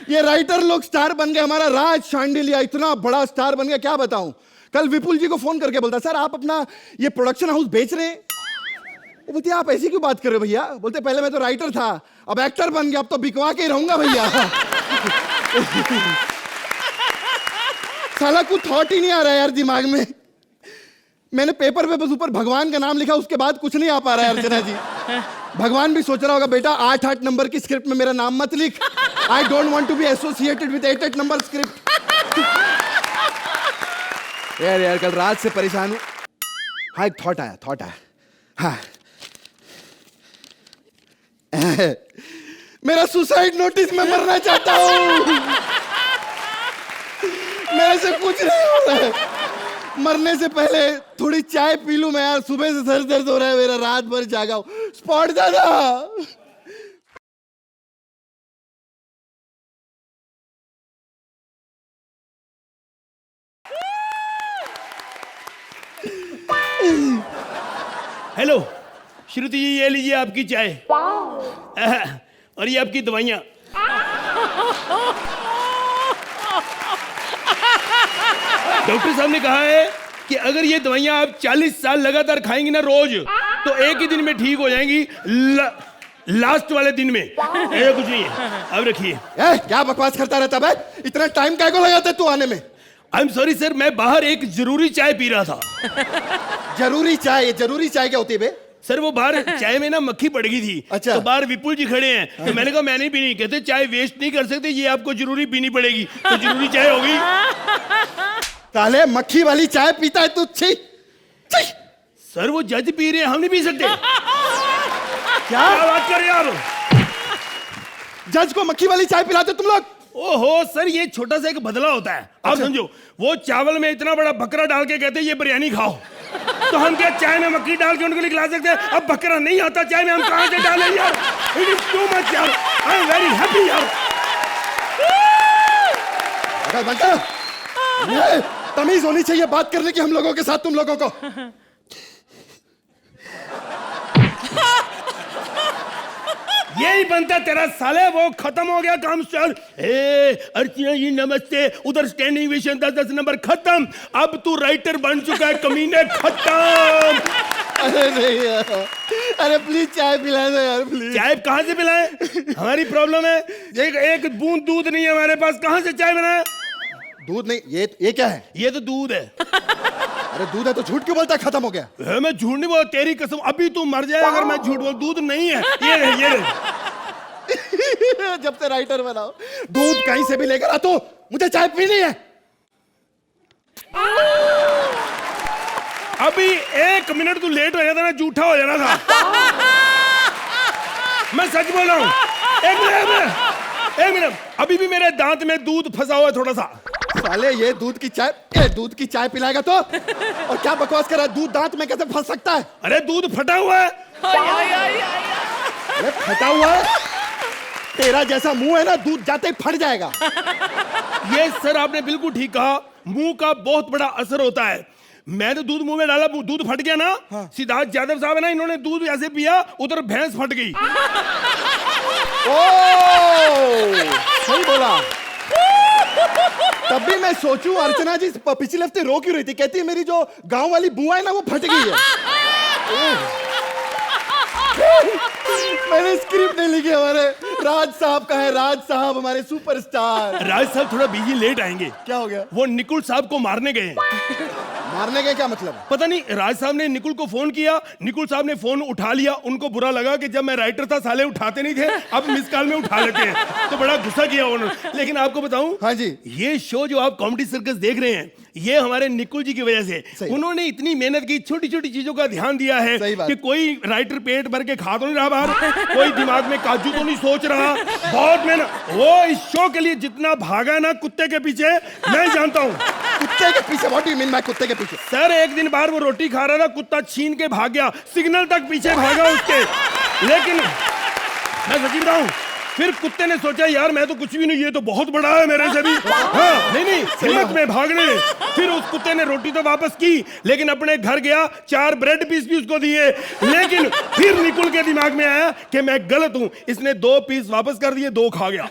ये राइटर लोग स्टार बन गए. हमारा राज शांडिलिया इतना बड़ा स्टार बन गया, क्या बताऊं. कल विपुल जी को फोन करके बोलता, सर आप अपना ये प्रोडक्शन हाउस बेच रहे हैं. वो बोलते, आप ऐसी क्यों बात कर रहे हो भैया? बोलते, पहले मैं तो राइटर था, अब एक्टर बन गया, अब तो बिकवा के ही रहूंगा भैया. साला कुछ थॉट ही नहीं आ रहा यार दिमाग में. मैंने पेपर पे बस ऊपर भगवान का नाम लिखा, उसके बाद कुछ नहीं आ पा रहा है अर्चना जी. भगवान भी सोच रहा होगा, बेटा 8-8 नंबर की स्क्रिप्ट में मेरा नाम मत लिख. I don't want to be associated with 8-8 number script. यार कल रात से परेशान हूं. हाँ, एक थॉट आया. हाँ. मेरा सुसाइड नोटिस, मैं मरना चाहता हूं. मेरे से कुछ नहीं हो रहा है. मरने से पहले थोड़ी चाय पी लूं मैं यार. सुबह से सर दर्द हो रहा है मेरा, रात भर जागा हूं. स्पॉट दादा, हेलो श्रुति जी, ये लीजिए आपकी चाय. और ये आपकी दवाइयाँ. डॉक्टर साहब ने कहा है कि अगर ये दवाइयाँ आप 40 साल लगातार खाएंगी ना रोज, तो एक ही दिन में ठीक हो जाएंगी. लास्ट वाले दिन में. कुछ नहीं है, अब रखिए. क्या बकवास करता रहता है? इतना टाइम क्या को लगाता है तू आने में? आई एम सॉरी सर, मैं बाहर एक जरूरी चाय पी रहा था. जरूरी चाय? जरूरी चाय क्या होती है बे? सर वो बाहर चाय में ना मक्खी पड़ गई थी. अच्छा. तो बाहर विपुल जी खड़े हैं, तो मैंने कहा मैं नहीं पीनी. कहते चाय वेस्ट नहीं कर सकते, ये आपको जरूरी पीनी पड़ेगी. तो जरूरी चाय होगी. ताले मक्खी वाली चाय पीता है तू? छी. सर वो जज पी रहे हैं, हम नहीं पी सकते. क्या बात कर रहे हैं आप? जज को मक्खी वाली चाय पिलाते तुम लोग? ओहो सर, ये छोटा सा एक बदला होता है. आप समझो, वो चावल में इतना बड़ा बकरा डाल के कहते हैं ये बिरयानी खाओ. तो हम क्या चाय में मक्खी डाल के उनको खिला सकते हैं? अब बकरा नहीं आता चाय में, हम कहां से डालें यार? इट इज टू मच यार. आई एम वेरी हैप्पी यार. तमीज होनी चाहिए बात करने की हम लोगों के साथ, तुम लोगों को. यही बनता तेरा साले. वो खत्म हो गया काम. चल अर्चना जी नमस्ते. उधर स्टैंडिंग विशन 10-10 नंबर खत्म. अब तू राइटर बन चुका है कमीने. खत्म. अरे नहीं यार, अरे प्लीज चाय पिला दो यार प्लीज। चाय कहाँ से पिलाएं? हमारी प्रॉब्लम है, एक बूंद दूध नहीं है हमारे पास, कहाँ से चाय बनाए? दूध नहीं, ये क्या है? ये तो दूध है। अरे दूध है तो झूठ क्यों बोलता है? खत्म हो गया। मैं झूठ नहीं बोला, तेरी कसम अभी तू मर जाए अगर मैं झूठ बोल। दूध नहीं है, ये जब से राइटर बनाओ, दूध कहीं से भी लेकर आ, तो मुझे चाय पीनी है। अभी 1 मिनट तू लेट हो जाता ना, झूठा हो जाना था। मैं सच बोल रहा हूँ। एक मिनट, अभी भी मेरे दांत में दूध फंसा हुआ है थोड़ा सा। साले ये दूध की चाय पिलाएगा तो? और क्या बकवास कर रहा है? दूध दांत में कैसे फंस सकता है? अरे दूध फटा हुआ है। अरे फटा हुआ है? तेरा जैसा मुंह है ना, दूध जाते ही फट जाएगा। ये सर आपने बिल्कुल ठीक कहा, मुंह का बहुत बड़ा असर होता है। मैं तो दूध मुंह में डाला, दूध फट गया ना। हाँ। सिद्धार्थ यादव साहब है ना, इन्होंने दूध ऐसे पिया, उधर भैंस फट गई। ओह, सही बोला। तब भी मैं सोचूं अर्चना जी पिछले हफ्ते रो क्यों रही थी? कहती है मेरी जो गांव वाली बुआ है ना वो फट गई है। मैंने स्क्रिप्ट नहीं लिखी। हमारे राज साहब का है, राज साहब हमारे सुपरस्टार। राज साहब थोड़ा बिजी लेट आएंगे। क्या हो गया? वो निकुल साहब को मारने गए। मारने गए क्या मतलब? पता नहीं, राज साहब ने निकुल को फोन किया, निकुल साहब ने फोन उठा लिया। उनको बुरा लगा कि जब मैं राइटर था साले उठाते नहीं थे, अब मिस कॉल में उठा लेते हैं, तो बड़ा गुस्सा किया उन्होंने। लेकिन आपको बताऊं, हाँ जी, ये शो जो आप कॉमेडी सर्कस देख रहे हैं, ये हमारे निकुल जी की वजह से। उन्होंने इतनी मेहनत की, छोटी छोटी चीजों का ध्यान दिया है कि कोई राइटर पेट भर के खा तो नहीं रहा बाहर, कोई दिमाग में काजू तो नहीं सोच रहा। बहुत मेहनत। वो इस शो के लिए जितना भागा ना कुत्ते के पीछे, मैं जानता हूँ। कुत्ते के पीछे? What do you mean by कुत्ते के पीछे? सर एक दिन बाहर वो रोटी खा रहा था, कुत्ता छीन के भाग गया, सिग्नल तक पीछे भागा उसके। लेकिन मैं सच्ची बताऊं, फिर कुत्ते ने सोचा यार मैं तो कुछ भी नहीं, ये तो बहुत बड़ा है मेरे से भी। हाँ, नहीं हिम्मत में भागने। फिर उस कुत्ते ने रोटी तो वापस की, लेकिन अपने घर गया, 4 ब्रेड पीस भी उसको दिए। लेकिन फिर निकुल के दिमाग में आया कि मैं गलत हूं, इसने 2 पीस वापस कर दिए, 2 खा गया।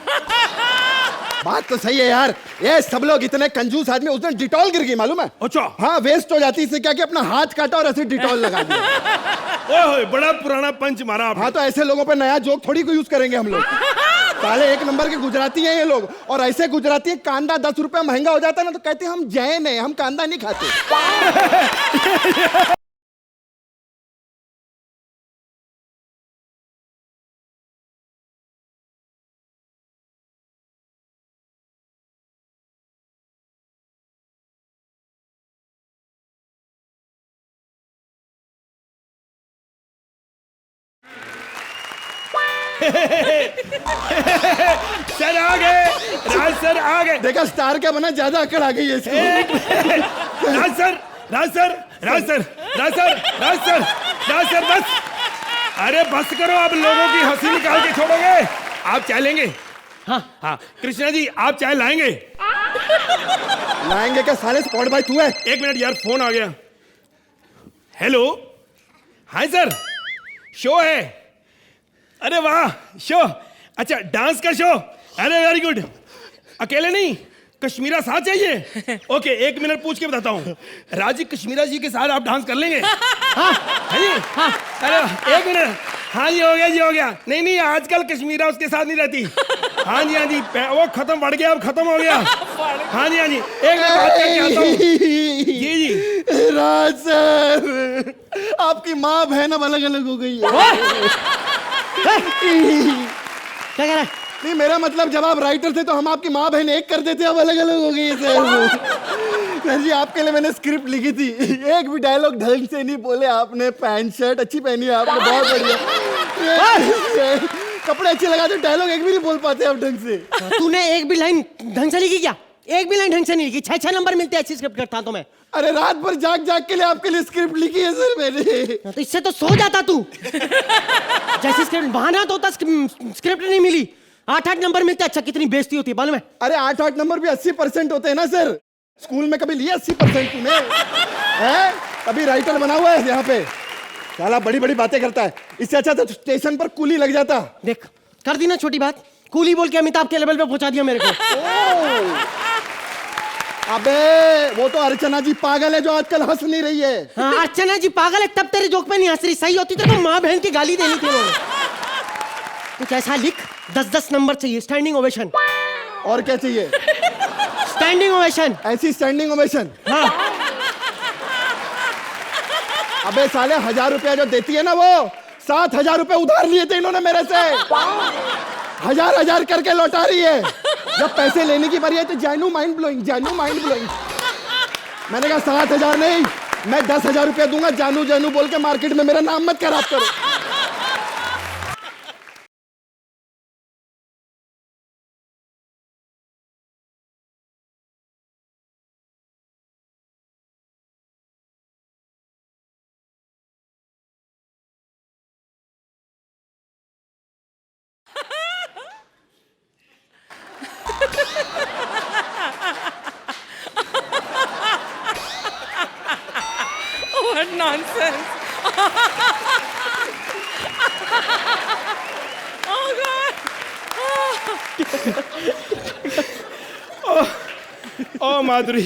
बात तो सही है यार, ये सब लोग इतने कंजूस आदमी। उस दिन डिटॉल गिर गई मालूम है? अच्छा। हाँ, वेस्ट हो जाती, इससे क्या कि अपना हाथ काटा और ऐसे डिटॉल लगा दिया। ओए बड़ा पुराना पंच मारा आपने। हाँ, तो ऐसे लोगों पे नया जोक थोड़ी को यूज करेंगे हम लोग। साले 1 नंबर के गुजराती हैं ये लोग। और ऐसे गुजराती हैं, कांदा 10 रुपया महंगा हो जाता है ना तो कहते हैं हम जैन हैं, हम कांदा नहीं खाते। सर आ गए, राज सर आ गए। देखा स्टार क्या बना, ज्यादा अकड़ आ गई है इसको। राज सर, राज सर, राज सर, राज सर, राज सर, राज सर, बस। अरे बस करो, अब लोगों की हंसी निकाल के छोड़ोगे। आप चाय लेंगे? हाँ हाँ, कृष्णा जी आप चाय लाएंगे? लाएंगे क्या साले, स्पॉट भाई तू है? 1 मिनट यार, फोन आ गया। हेलो, हाय सर, शो है? अरे वाह, शो, अच्छा डांस का शो, अरे वेरी गुड। अकेले नहीं, कश्मीरा साथ चाहिए? ओके, 1 मिनट पूछ के बताता हूँ। राजी कश्मीरा जी के साथ आप डांस कर लेंगे? हाँ, है जी? हाँ, अरे 1 मिनट। हाँ जी, हो गया जी, हो गया। नहीं नहीं, आजकल कश्मीरा उसके साथ नहीं रहती। हाँ जी, हाँ जी, वो खत्म, बढ़ गया, अब खत्म हो गया। हाँ जी, हाँ जी, 1 मिनट बात करके आता हूँ। जी जी। राज सर, आपकी माँ बहन अब अलग अलग हो गई है। क्या कह रहा है? नहीं, मेरा मतलब जब आप राइटर थे तो हम आपकी माँ बहन एक करते थे, अब अलग अलग हो गई है सर। सर जी, आपके लिए मैंने स्क्रिप्ट लिखी थी, एक भी डायलॉग ढंग से नहीं बोले आपने। पैंट शर्ट अच्छी पहनी है आपने, बहुत बढ़िया। कपड़े अच्छे लगा दो, डायलॉग एक भी नहीं बोल पाते आप ढंग से। तूने एक भी लाइन ढंग से लिखी क्या? एक भी लाइन ढंग से नहीं लिखी। 6-6 नंबर मिलते अच्छी स्क्रिप्ट करता तो मैं। अरे रात भर जाग जाग के लिए आपके लिए स्क्रिप्ट लिखी है सर मैंने। तो इससे तो सो जाता तू। जैसी स्क्रिप्ट बहाना तो होता, स्क्रिप्ट नहीं मिली। 8-8 नंबर मिलते। अच्छा, कितनी बेइज्जती होती है मालूम है? अरे 8-8 नंबर भी 80% होते हैं ना सर। स्कूल में कभी लिया 80% तूने? है? कभी राइटर बना हुआ है यहाँ पे? साला बड़ी बड़ी बातें करता है। इससे अच्छा तो स्टेशन पर कूली लग जाता। देख, कर दी ना छोटी बात, कूली बोल के अमिताभ के लेवल पे पहुंचा दिया मेरे को। अबे वो तो अर्चना जी पागल है जो आजकल हंस नहीं रही है। हाँ, अर्चना जी पागल है, तब तेरे जोक पे नहीं हंस रही। सही होती तो माँ बहन की गाली देनी थी उन्होंने। कुछ ऐसा लिख, 10-10 नंबर चाहिए, स्टैंडिंग ओवेशन। और क्या चाहिए? Standing ovation. ऐसी स्टैंडिंग ओवेशन? हाँ। अबे साले 1000 रुपया जो देती है ना, वो 7000 रुपए उधार लिए थे इन्होंने मेरे से। 1000 करके लौटा रही है। जब पैसे लेने की बारी है तो जानू माइंड ब्लोइंग, जानू माइंड ब्लोइंग। मैंने कहा 7000 नहीं, मैं 10,000 रुपया दूंगा। जानू जानू बोल के मार्केट में मेरा नाम मत खराब करो। What nonsense! Oh God! ओ माधुरी,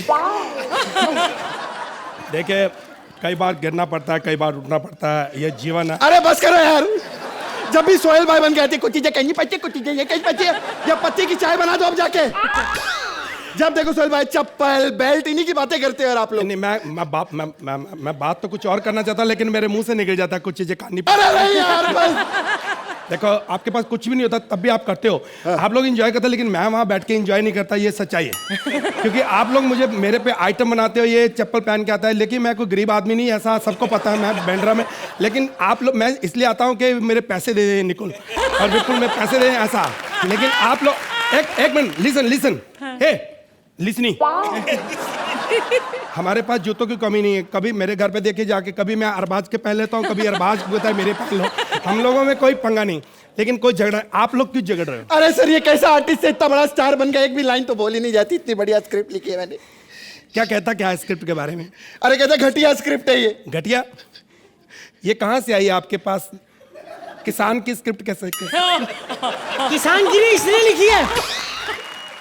देखिए कई बार गिरना पड़ता है, कई बार उठना पड़ता है, ये जीवन है। अरे बस करो यार। जब भी सोहेल भाई बन गए थे, कुछ चीजें कहीं पच्ची, कुछ चीजें ये कहीं पच्ची। या पत्ती की चाय बना दो अब जाके। जब देखो सोहेल भाई चप्पल बेल्ट इन्हीं की बातें करते हो यार आप लोग। नहीं, मैं बात तो कुछ और करना चाहता, लेकिन मेरे मुंह से निकल जाता है कुछ चीजें करनी। अरे नहीं यार बस। देखो आपके पास कुछ भी नहीं होता तब भी आप करते हो। आप लोग एंजॉय करते हो, लेकिन मैं वहां बैठ के एंजॉय नहीं करता, ये सच्चाई है। क्योंकि आप लोग मुझे मेरे पे आइटम बनाते हो, ये चप्पल पहन के आता है, लेकिन मैं कोई गरीब आदमी नहीं, ऐसा सबको पता है, मैं बैंड्रा में। लेकिन आप लोग, मैं इसलिए आता हूँ कि मेरे पैसे दे दें निकुल, और बिल्कुल मैं पैसे दे दें ऐसा। लेकिन आप लोग एक मिनट, लिसन हे लिसनिंग। हमारे पास जूतों की कमी नहीं है। कभी मेरे घर पे देखे जाके, कभी मैं अरबाज के पहन लेता हूँ, कभी अरबाज होता है मेरे पहन लो। हम लोगों में कोई पंगा नहीं, लेकिन कोई झगड़ा। आप लोग क्यों झगड़ रहे हो? अरे सर ये कैसा आर्टिस्ट है, इतना बड़ा स्टार बन गया, एक भी लाइन तो बोली नहीं जाती। इतनी बढ़िया स्क्रिप्ट लिखी है मैंने। क्या है स्क्रिप्ट के बारे में? अरे कहता घटिया स्क्रिप्ट है ये। घटिया? ये कहाँ से आई आपके पास? किसान की स्क्रिप्ट कैसे? किसान की नहीं, इसने लिखी है।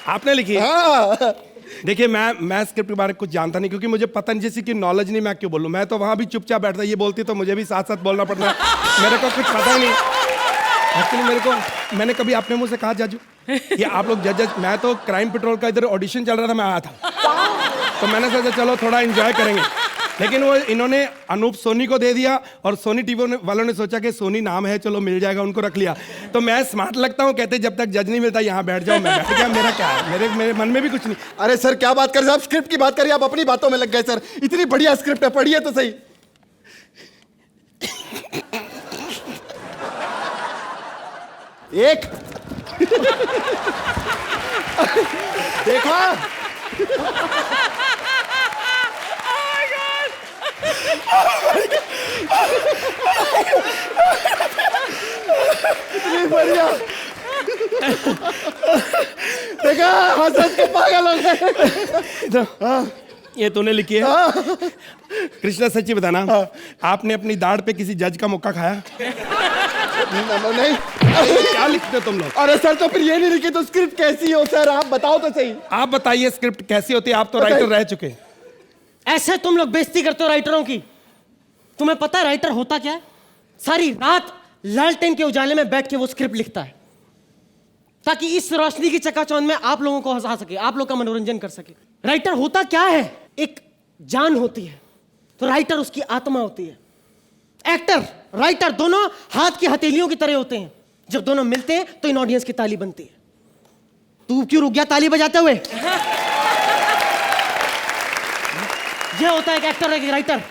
आपने लिखी है? हाँ। देखिए मैं स्क्रिप्ट के बारे में कुछ जानता नहीं, क्योंकि मुझे पता नहीं, जैसे कि नॉलेज नहीं, मैं क्यों बोलूं। मैं तो वहां भी चुपचाप बैठता, ये बोलती तो मुझे भी साथ साथ बोलना पड़ता है। मेरे को कुछ पता ही नहीं एक्चुअली। मैंने कभी अपने मुंह से कहा जाजू ये आप लोग जज। मैं तो क्राइम पेट्रोल का इधर ऑडिशन चल रहा था, मैं आया था, तो मैंने सोचा चलो थोड़ा एंजॉय करेंगे। लेकिन वो इन्होंने अनूप सोनी को दे दिया, और सोनी टीवी वालों ने सोचा कि सोनी नाम है, चलो मिल जाएगा, उनको रख लिया। तो मैं स्मार्ट लगता हूँ, कहते जब तक जज नहीं मिलता यहाँ बैठ जाओ। मैं बैठ गया, मेरा क्या है, मेरे मन में भी कुछ नहीं। अरे सर क्या बात कर रहे हैं आप? स्क्रिप्ट की बात करिए, आप अपनी बातों में लग गए सर। इतनी बढ़िया स्क्रिप्ट है, पढ़िए तो सही। एक देखा? इतनी बढ़िया देखा, हंस के पागल हो गए। ये तूने लिखी है? कृष्णा सच्ची बताना, आपने अपनी दाढ़ पे किसी जज का मुक्का खाया? नहीं। क्या लिखते हो तुम लोग? अरे सर तो फिर ये नहीं लिखी तो स्क्रिप्ट कैसी हो सर? आप बताओ तो सही। आप बताइए स्क्रिप्ट कैसी होती है? आप तो राइटर रह चुके। ऐसे तुम लोग बेइज्जती करते हो राइटरों की। तुम्हें पता है राइटर होता क्या है? सारी रात लालटेन के उजाले में बैठ के वो स्क्रिप्ट लिखता है, ताकि इस रोशनी की चकाचौंध में आप लोगों को हंसा सके, आप लोग का मनोरंजन कर सके। राइटर होता क्या है? एक जान होती है, तो राइटर उसकी आत्मा होती है। एक्टर राइटर दोनों हाथ की हथेलियों की तरह होते हैं। जब दोनों मिलते हैं तो इन ऑडियंस की ताली बनती है। तू क्यों रुक गया ताली बजाते हुए? यह होता है एक एक्टर और एक राइटर।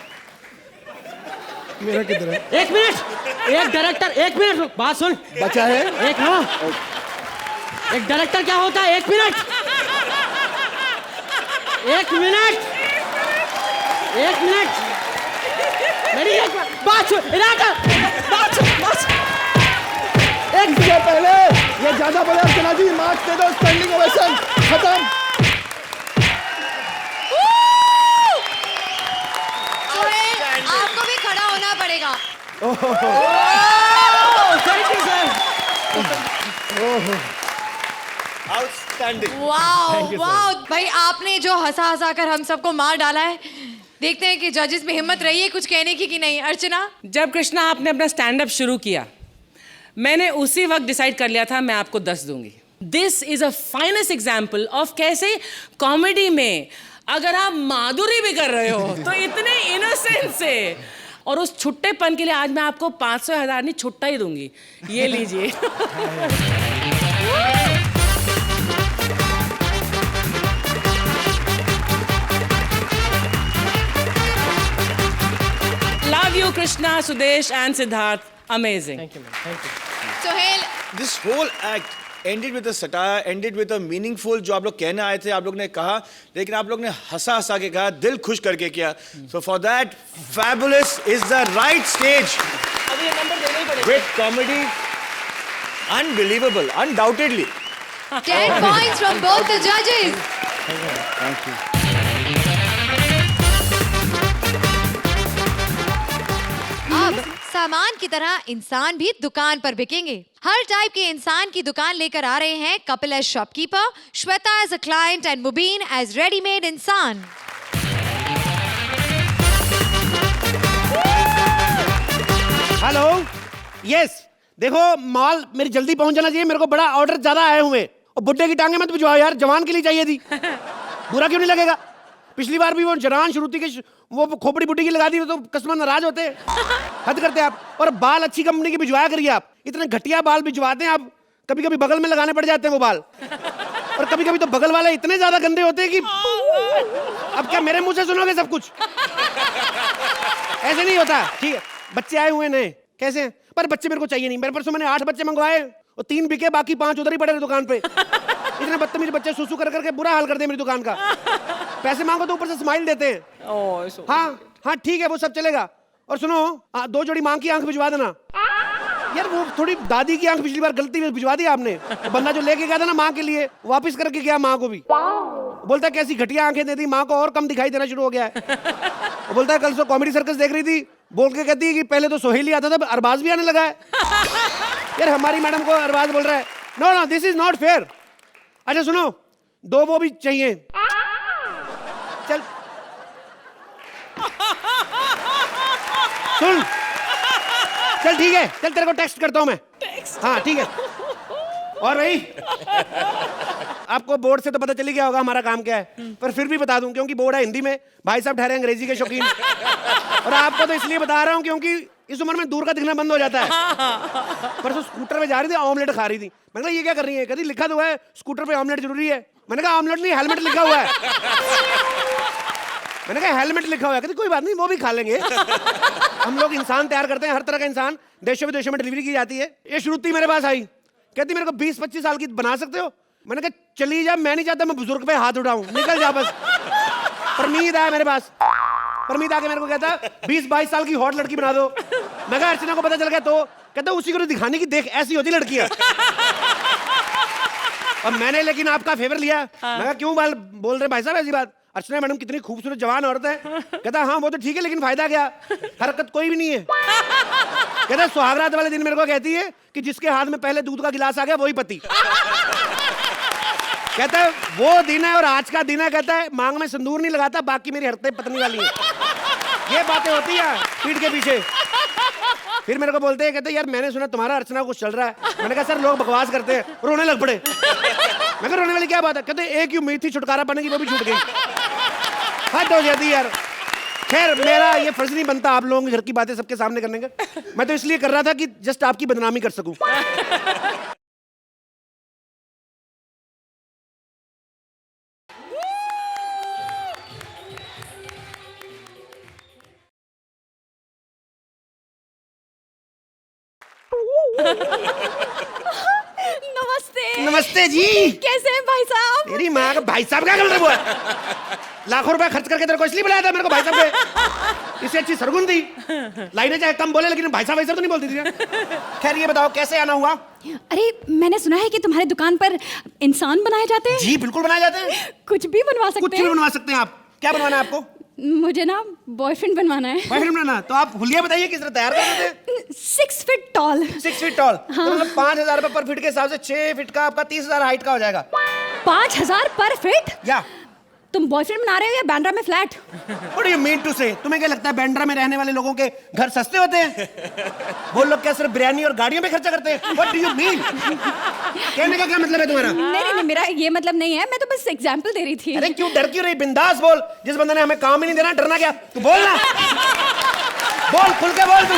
मेरा किधर है? एक मिनट, एक डायरेक्टर, एक मिनट रुक, बात सुन। बचा है एक, हाँ, एक डायरेक्टर क्या होता है? एक मिनट, एक मिनट, एक मिनट, मेरी एक बात सुन, बात सुन। एक से पहले ये ज्यादा बोले अर्चना जी, मार्क्स दे दो, स्टैंडिंग ओवेशन खत्म। आपको भी खड़ा होना पड़ेगा। आउटस्टैंडिंग। वाओ वाओ भाई, आपने जो हंसा हंसा कर हम सबको मार डाला है। देखते हैं कि जजेस में हिम्मत रही है कुछ कहने की कि नहीं। अर्चना, जब कृष्णा आपने अपना स्टैंड अप शुरू किया, मैंने उसी वक्त डिसाइड कर लिया था मैं आपको 10 दूंगी। This is a finest example of कैसे कॉमेडी में अगर आप माधुरी भी कर रहे हो तो इतने इनोसेंस से, और उस छुट्टेपन के लिए आज मैं आपको 500,000 नहीं छुट्टा ही दूंगी। ये लीजिए। Love you, Krishna, Sudesh, and Siddharth. Amazing. Thank you, man. Thank you. Sohail, This whole act ended with a satire, ended with a meaningful, जो आप लोग कहने आए थे आप लोग ने कहा, लेकिन आप लोग ने हंसा हंसा के कहा, दिल खुश करके किया। So for that, Fabulous is the right stage. अभी ये नंबर देना ही पड़ेगा। With comedy, unbelievable, undoubtedly. 10 points from both the judges. Thank you. अब सामान की तरह इंसान भी दुकान पर बिकेंगे। हर टाइप के इंसान की दुकान लेकर आ रहे हैं Kapil as shopkeeper, Shweta as a client and Mubeen as readymade इंसान। हेलो, यस, देखो माल मेरी जल्दी पहुंच जाना चाहिए, मेरे को बड़ा ऑर्डर ज्यादा आए हुए। और बुड्ढे की टांगे मत भिजवाओ यार, जवान के लिए चाहिए थी। बुरा क्यों नहीं लगेगा? पिछली बार भी वो जवान श्रुति के वो खोपड़ी बुड्ढी की लगा दी तो कस्टमर नाराज होते। हद करते आप। और बाल अच्छी कंपनी के भिजवाया करिए आप। इतने घटिया बाल भिजवाते हैं आप, कभी कभी बगल में लगाने पड़ जाते हैं वो बाल। और कभी कभी तो बगल वाले इतने ज्यादा गंदे होते हैं कि अब क्या मेरे मुंह से सुनोगे सब कुछ? ऐसे नहीं होता। ठीक है, बच्चे आए हुए नए, कैसे हैं? पर बच्चे मेरे को चाहिए नहीं। मेरे परसों मैंने 8 बच्चे मंगवाए और 3 बिके, बाकी 5 उधर ही पड़े दुकान पे। इतने बदतमीज बच्चे सुसु कर करके बुरा हाल कर दे मेरी दुकान का। पैसे मांगो तो ऊपर से स्माइल देते हैं। हाँ हाँ ठीक है, वो सब चलेगा। और सुनो, 2 जोड़ी मांग की आंख भिजवा देना यार। वो थोड़ी दादी की आंख पिछली बार गलती में भिजवा दी आपने। तो बंदा जो लेके गया था ना माँ के लिए, वापस करके गया माँ को भी। बोलता है कैसी घटिया आंखें दे दी, माँ को और कम दिखाई देना शुरू हो गया है। वो बोलता है कल सो कॉमेडी सर्कस देख रही थी, बोल के कहती है कि पहले तो सोहेल ही आता था, अरबाज भी आने लगा है। यार हमारी मैडम को अरबाज बोल रहा है। No no, this is not fair. अच्छा सुनो, 2 वो भी चाहिए। चल सुन, चल ठीक है, चल तेरे को टेक्स्ट करता हूं मैं। हाँ ठीक है। और भाई आपको बोर्ड से तो पता चली गया होगा हमारा काम क्या है, पर फिर भी बता दूं क्योंकि बोर्ड है हिंदी में, भाई साहब ठहरे अंग्रेजी के शौकीन। और आपको तो इसलिए बता रहा हूं क्योंकि इस उम्र में दूर का दिखना बंद हो जाता है। परसों स्कूटर पे जा रही थी, ऑमलेट खा रही थी। मैंने कहा ये क्या कर रही है? कहती लिखा तो है स्कूटर पे ऑमलेट जरूरी है। मैंने कहा ऑमलेट नहीं, हेलमेट लिखा हुआ है। मैंने कहा हेलमेट लिखा हुआ है। कहती कोई बात नहीं, वो भी खा लेंगे। हम लोग इंसान तैयार करते हैं, हर तरह का इंसान देशों विदेशों में डिलीवरी की जाती है। ये श्रुति मेरे पास आई, कहती मेरे को 20-25 साल की बना सकते हो? मैंने कहा चली जा, मैं नहीं चाहता मैं बुजुर्ग पे हाथ उठाऊं, निकल जा बस। परमीत आया मेरे पास, परमीत आके मेरे को कहता 20-22 साल की हॉट लड़की बना दो। मैं कहा अर्चना को पता चल गया तो? कहता उसी को दिखाने की, देख ऐसी होती लड़कियां। और मैंने लेकिन आपका फेवर लिया। मैं कहा क्यों बोल रहे भाई साहब ऐसी बात? अर्चना मैडम कितनी खूबसूरत जवान औरत है। कहता हाँ वो तो ठीक है, लेकिन फायदा क्या, हरकत कोई भी नहीं है। कहता सुहागरात वाले दिन मेरे को कहती है कि जिसके हाथ में पहले दूध का गिलास आ गया वही पति। कहता है वो दिन है और आज का दिन है। कहता है मांग में सिंदूर नहीं लगाता, बाकी मेरी हरकतें पत्नी वाली है। ये बातें होती है पीठ के पीछे। फिर मेरे को बोलते हैं, कहते यार मैंने सुना तुम्हारा अर्चना कुछ चल रहा है। मैंने कहा सर लोग बकवास करते हैं, रोने लग पड़े। मैं कहा रोने वाली क्या बात है? कहते एक ही उम्मीद थी छुटकारा पाने की, वो भी छूट गई। हद हो जाती यार। खैर मेरा ये फर्ज नहीं बनता आप लोगों के घर की बातें सबके सामने करने का। मैं तो इसलिए कर रहा था कि जस्ट आपकी बदनामी कर सकूं। नमस्ते। नमस्ते जी। कैसे हैं भाई साहब? मेरी माँ का भाई साहब क्या कर रहे हो? लाखों रुपए खर्च करके तेरे को इसलिए बुलाया था मेरे को भाई साहब पे? इससे अच्छी सरगुन थी। लाइनें चाहे कम बोले लेकिन भाई साहब तो नहीं बोलती थी। खैर ये बताओ कैसे आना हुआ? अरे मैंने सुना है कि तुम्हारी दुकान पर इंसान बनाए जाते हैं। जी बिल्कुल बनाए जाते हैं। कुछ भी बनवा सकते हैं? कुछ भी बनवा सकते हैं आप। क्या बनवाना है आपको? मुझे ना बॉयफ्रेंड बनवाना है। बॉयफ्रेंड बनाना, तो आप हुलिया बताइए किस तरह तैयार कर देते हैं। 6 फीट टॉल। 6 फीट टॉल, तो मतलब 5,000 रुपए पर फीट के हिसाब से 6 फीट का आपका 30,000 हाइट का हो जाएगा। 5,000 पर फीट? या तुम बॉयफ्रेंड बना रहे हो या बैंड्रा में flat? What do you mean to say? तुम्हें क्या लगता है बैंड्रा में रहने वाले लोगों के घर सस्ते होते हैं? वो लोग क्या सिर्फ बिरयानी और गाड़ियों पे खर्चा करते हैं? What do you mean? कहने का क्या मतलब है तुम्हारा? नहीं, मेरा ये मतलब नहीं है, मैं तो बस एग्जांपल दे रही थी। अरे क्यों डर क्यों रही? बिंदास बोल, जिस बंदे ने हमें काम ही नहीं देना, डरना क्या? तू बोल ना, बोल, खुल के बोल तू।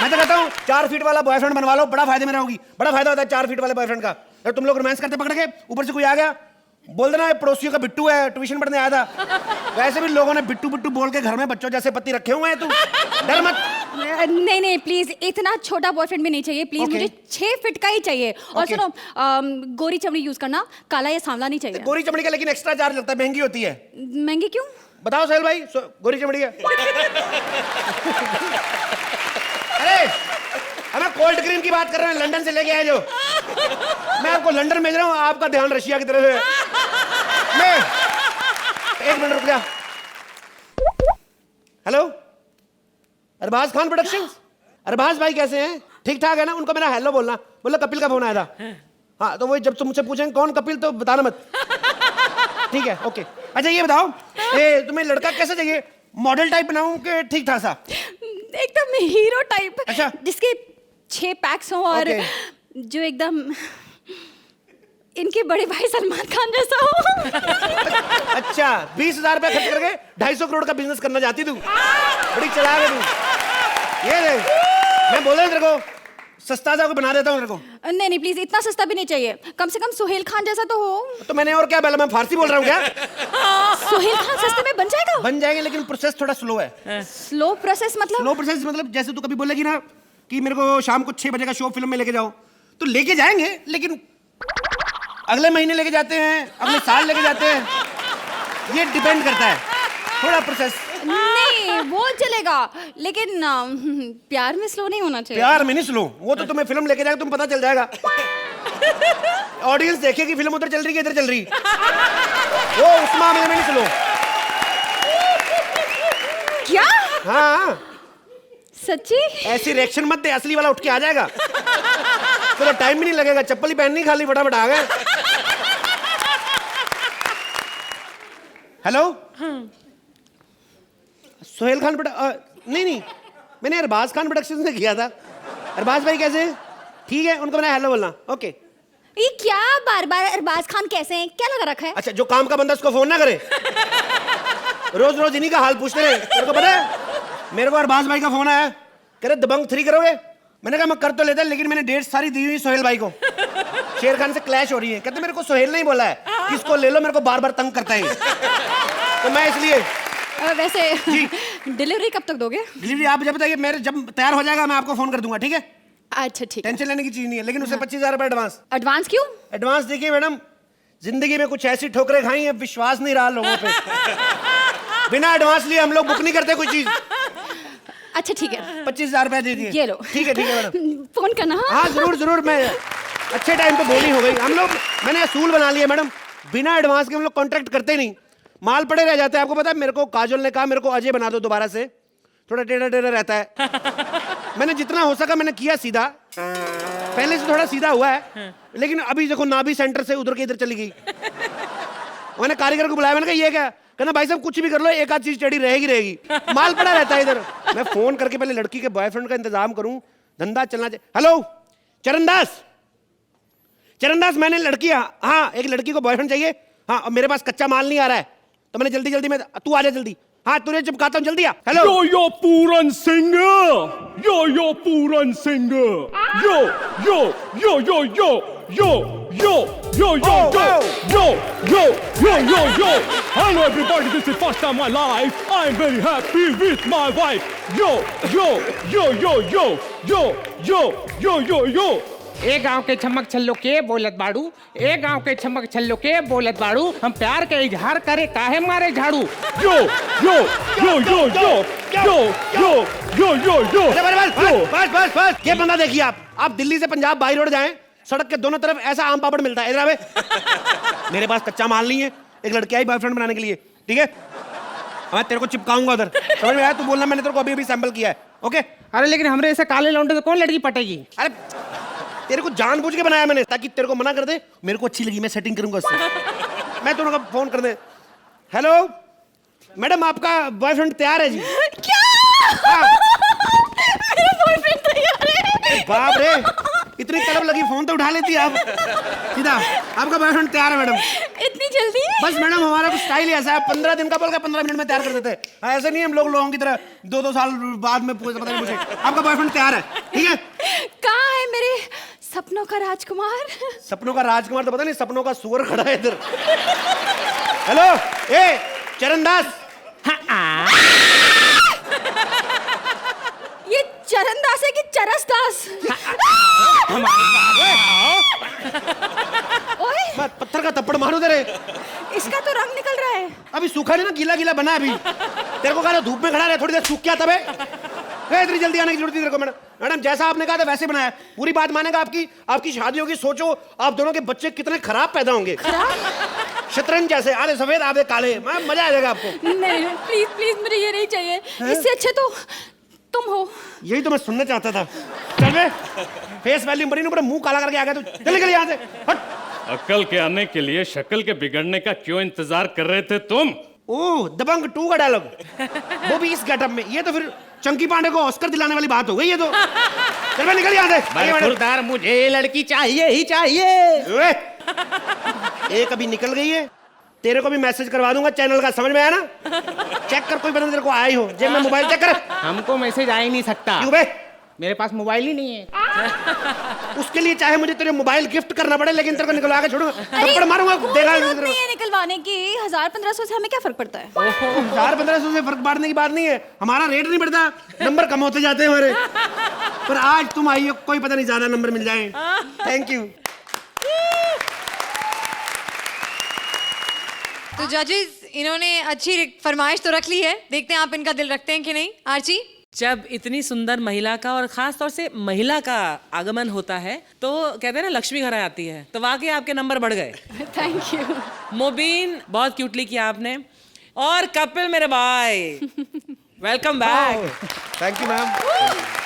मैं तो कहता हूँ 4 फीट वाला बॉयफ्रेंड बनवा लो, बड़ा फायदे में रहोगी। बड़ा फायदा होता है 4 फीट वाले बॉयफ्रेंड का। अगर तुम लोग रोमांस करते पकड़ के, ऊपर से कोई आ गया, बोल देना ये पड़ोसियों का बिट्टू है, ट्यूशन पढ़ने आया था। वैसे भी लोगों ने बिट्टू बिट्टू बोल के घर में बच्चों जैसे पति रखे हुए हैं, तू डर मत। नहीं प्लीज, इतना छोटा बॉयफ्रेंड भी नहीं चाहिए प्लीज। Okay. मुझे 6 फीट का ही चाहिए। और Okay. सुनो, गोरी चमड़ी यूज करना, काला या सांवला नहीं चाहिए। गोरी चमड़ी का लेकिन एक्स्ट्रा चार्ज लगता है, महंगी होती है। महंगी क्यों? बताओ सोहेल भाई, गोरी चमड़ी है। अरे हमें कोल्ड क्रीम की बात कर रहे हैं, लंदन से लेके आए जो। मैं आपको लंदन भेज रहा हूँ, आपका ध्यान रशिया की तरफ है। मैं 1 मिनट रुक जा। Hello, Arbaaz Khan productions. अरबाज भाई कैसे हैं? ठीक ठाक है ना? उनको मेरा हेलो बोलना, बोलो कपिल का फोन आया था। हाँ, तो वही जब तुम मुझसे पूछेंगे कौन कपिल, तो बताना मत। ठीक है, ओके। अच्छा ये बताओ, तुम्हें लड़का कैसा चाहिए? मॉडल टाइप बनाऊं कि ठीक ठाक सा? एकदम हीरो टाइप। अच्छा। जिसके 6 पैक्स हो और जो एकदम इनके बड़े भाई सलमान खान जैसा हो। अच्छा, 20,000 रुपया खर्च करके 250 करोड़ का बिजनेस करना चाहती तू? बड़ी चालाक है तू। ये देख, मैं बोल रहा हूं तेरे को, सस्ता सा को बना देता हूँ तेरे को। नहीं प्लीज, इतना सस्ता भी नहीं चाहिए, कम से कम सोहेल खान जैसा तो हो। तो मैंने और क्या बोला? मैं फारसी बोल रहा हूँ क्या? सोहेल खान सस्ते में बन जाएगा? बन जाएंगे, लेकिन प्रोसेस थोड़ा स्लो है। स्लो प्रोसेस मतलब? स्लो प्रोसेस मतलब जैसे तू कभी बोलेगी ना कि मेरे को शाम को 6 बजे का शो फिल्म में लेके जाओ, तो लेके जाएंगे, लेकिन अगले महीने लेके जाते हैं, अगले साल लेके जाते हैं। ये डिपेंड करता है, थोड़ा प्रोसेस। नहीं वो चलेगा, लेकिन प्यार में स्लो नहीं होना चाहिए। प्यार में नहीं स्लो, वो तो तुम्हें फिल्म लेके जाएगा, तुम पता चल जाएगा। ऑडियंस देखेगी फिल्म उधर चल रही है इधर चल रही, वो उस मामले में नहीं स्लो। क्या? हाँ सच्ची? ऐसी रिएक्शन मत दे, असली वाला उठ के आ जाएगा। तो टाइम भी नहीं लगेगा, चप्पल ही पहननी, खाली फटाफट आ गए। हेलो, सोहेल खान नहीं, मैंने अरबाज खान प्रोडक्शन से किया था। अरबाज भाई कैसे हैं? ठीक है, उनको मैंने हेलो बोलना। ओके। ये क्या बार बार अरबाज खान कैसे हैं, क्या लगा रखा है? अच्छा, जो काम का बंदा उसको फोन ना करे, रोज रोज इन्हीं का हाल पूछते रहे। तेरे को पता है मेरे को अरबाज भाई का फोन आया, कह रहे दबंग 3 करोगे? मैंने कहा मैं कर तो लेता, लेकिन मैंने डेट सारी दी हुई सोहेल भाई को। शेर खान से क्लैश हो रही है। कहते मेरे को सोहेल नहीं बोला है, किसको ले लो, मेरे को बार बार तंग करता है। तो मैं इसलिए वैसे डिलीवरी कब तक दोगे? डिलीवरी आप जब बताइए, मेरे जब तैयार हो जाएगा मैं आपको फोन कर दूंगा, ठीक है? अच्छा ठीक है। टेंशन लेने की चीज नहीं है, लेकिन उसे 25,000 रुपए एडवांस। एडवांस क्यों? एडवांस देखिए मैडम, जिंदगी में कुछ ऐसी ठोकरें खाई है, विश्वास नहीं रहा लोगों पे। बिना एडवांस लिए हम लोग बुक नहीं करते कोई चीज। अच्छा ठीक है, 25,000 रुपए दे दिए। ये लो। ठीक है मैडम। फोन करना। हाँ जरूर जरूर, मैं अच्छे टाइम पे बोली हो गई। हम लोग, मैंने असूल बना लिया मैडम, बिना एडवांस के हम लोग कॉन्ट्रैक्ट करते नहीं, माल पड़े रह जाते हैं। आपको पता है, मेरे को काजोल ने कहा मेरे को अजय बना दो दोबारा से, थोड़ा टेढ़ा टेढ़ा रहता है। मैंने जितना हो सका मैंने किया सीधा, पहले से थोड़ा सीधा हुआ है, लेकिन अभी देखो नाभि सेंटर से उधर के इधर चली गई। मैंने कारीगर को बुलाया, मैंने कहा ये क्या? कहना भाई साहब कुछ भी कर लो, एक आध चीज टेढ़ी रहेगी, माल पड़ा रहता है इधर। मैं फोन करके पहले लड़की के बॉयफ्रेंड का इंतजाम करूं, धंधा चलना चाहिए। हेलो चरणदास, चरणदास मैंने लड़की, हाँ एक लड़की को बॉयफ्रेंड चाहिए। हाँ, और मेरे पास कच्चा माल नहीं आ रहा है, तो मैंने जल्दी जल्दी में, तू आ जा जल्दी। हाँ तुझे जब कहता हूँ जल्दी आ। Hello yo Puran Singh, yo Puran Singh, yo yo yo yo yo yo yo yo yo yo yo yo yo yo yo hello everybody, this is first time in my life, I'm very happy with my wife, yo yo yo yo yo yo yo yo yo yo ए गांव के छमक छल्लो के बोलत बाड़ू, ए गांव के छमक छल्लो के बोलत बाड़ू, हम प्यार के इजहार करे काहे मारे झाड़ू। यो यो यो यो यो यो यो यो यो यो बस बस बस, ये बंदा देखिए आप दिल्ली से पंजाब बाई रोड जाएं, सड़क के दोनों तरफ ऐसा आम पापड़ मिलता है। इधर आवे, मेरे पास कच्चा माल नहीं है, एक लड़की आई बॉयफ्रेंड बनाने के लिए, ठीक है? मैं तेरे को चिपकाऊंगा उधर, समझ में आया? तू बोलना मैंने तेरे को अभी अभी सैंपल किया है, ओके? अरे लेकिन हमरे ऐसे काले लौंडे से कौन लड़की पटेगी? अरे तेरे को जानबूझ के बनाया मैंने ताकि तेरे को मना कर दे, मेरे को अच्छी लगी, मैं सेटिंग करूंगा उससे। मैं दोनों का फोन कर दे। हेलो मैडम, आपका बॉयफ्रेंड तैयार है जी? क्या? हाँ। मेरा बॉयफ्रेंड तैयार है? बाप रे, इतनी तलब लगी, फोन तो उठा लेती आप सीधा। आपका बॉयफ्रेंड तैयार है मैडम? इतनी जल्दी? बस मैडम, हमारा कुछ स्टाइल ही ऐसा है, 15 दिन का बोल के 15 मिनट में तैयार कर देते हैं। ऐसे नहीं हम लोगों की तरह 2-2 साल बाद में पता नहीं मुझे। आपका बॉयफ्रेंड तैयार है, ठीक है? कहाँ है मेरे सपनों का राजकुमार? सपनों का राजकुमार तो पता नहीं, सपनों का सुअर खड़ा है इधर। हेलो ए चरणदास। ये चरणदास है कि चरसदास? ओए, मैं पत्थर का थप्पड़ मारूं तेरे। इसका तो रंग निकल रहा है। अभी सूखा नहीं ना, गीला गीला बना है अभी। तेरे को कहा था धूप में खड़ा रहे, थोड़ी देर सूख गया तब है। इतनी जल्दी आने की जरूरत थी तेरे को मैडम। मैडम जैसा आपने कहा था वैसे बनाया, पूरी बात मानेगा आपकी। आपकी शादी होगी, सोचो आप दोनों के बच्चे कितने खराब पैदा होंगे। शतरंज जैसे, आधे सफेद आधे काले। मजा आ जाएगा आपको। नहीं प्लीज प्लीज, मुझे ये नहीं चाहिए। इससे अच्छे तो तुम हो। यही तो मैं सुनना चाहता था। चल बे, फेस वैल्यू बड़ी ना, मुंह काला करके आ गया तू। चल निकल यहाँ से, हट। अक्ल के आने के लिए शक्ल के बिगड़ने का क्यों इंतजार कर रहे थे तुम? ओह, दबंग 2 का डायलॉग, वो भी इस गेटअप में। ये तो फिर चंकी पांडे को ऑस्कर दिलाने वाली बात हो गई ये तो। चल बे, निकल यहाँ से। खुरदार, मुझे लड़की चाहिए ही चाहिए। एक अभी निकल गई है, तेरे को भी मैसेज करवा दूंगा चैनल का, समझ में आया ना? चेक कर, कोई बंदा तेरे को आया ही हो। जेब में मोबाइल चेक कर। हमको मैसेज आ ही नहीं सकता। क्यों बे? मेरे पास मोबाइल ही नहीं है। उसके लिए चाहे मुझे तेरे मोबाइल गिफ्ट करना पड़े, लेकिन तेरे को निकलवा के छोड़ूंगा, थप्पड़ मारूंगा। देखा नहीं है निकलवाने की। 1000-1500 से हमें क्या फर्क पड़ता है? 1000-1500 से फर्क पड़ने की बात नहीं है, हमारा रेट नहीं बढ़ता, नंबर कम होते जाते हैं हमारे। पर आज तुम आई हो, कोई पता नहीं ज्यादा नंबर मिल जाए। Thank you. तो जजेस, इन्होंने अच्छी फरमाइश तो रख ली है, देखते हैं आप इनका दिल रखते हैं कि नहीं। आर्ची, जब इतनी सुंदर महिला का और खास तौर से महिला का आगमन होता है तो कहते हैं ना, लक्ष्मी घर आती है। तो वाकई आपके नंबर बढ़ गए। Thank you. मोबीन, बहुत क्यूटली किया आपने। और कपिल मेरे भाई, welcome back. Thank you ma'am.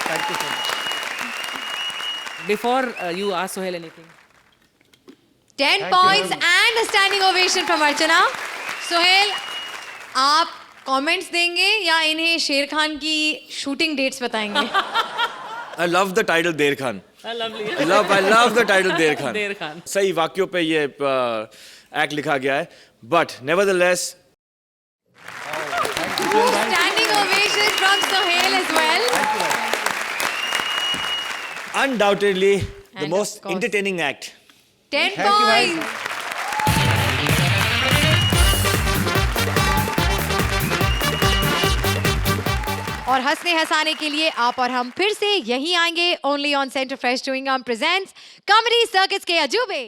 Thank you. Before you ask Sohail anything, 10 points and a standing ovation from Archana. Sohail, आप कमेंट्स देंगे या इन्हें शेर खान की शूटिंग डेट्स बताएंगे? I love the title there Khan. I love the title देर खान। देर खान। सही वाक्यों पे ये एक्ट लिखा गया है, but nevertheless Standing ovation from Sohail as well. undoubtedly the And most of course. entertaining act. 10 points. और हंसने हंसाने के लिए आप और हम फिर से यहीं आएंगे, only on Center Fresh chewing gum presents comedy circus के अजूबे।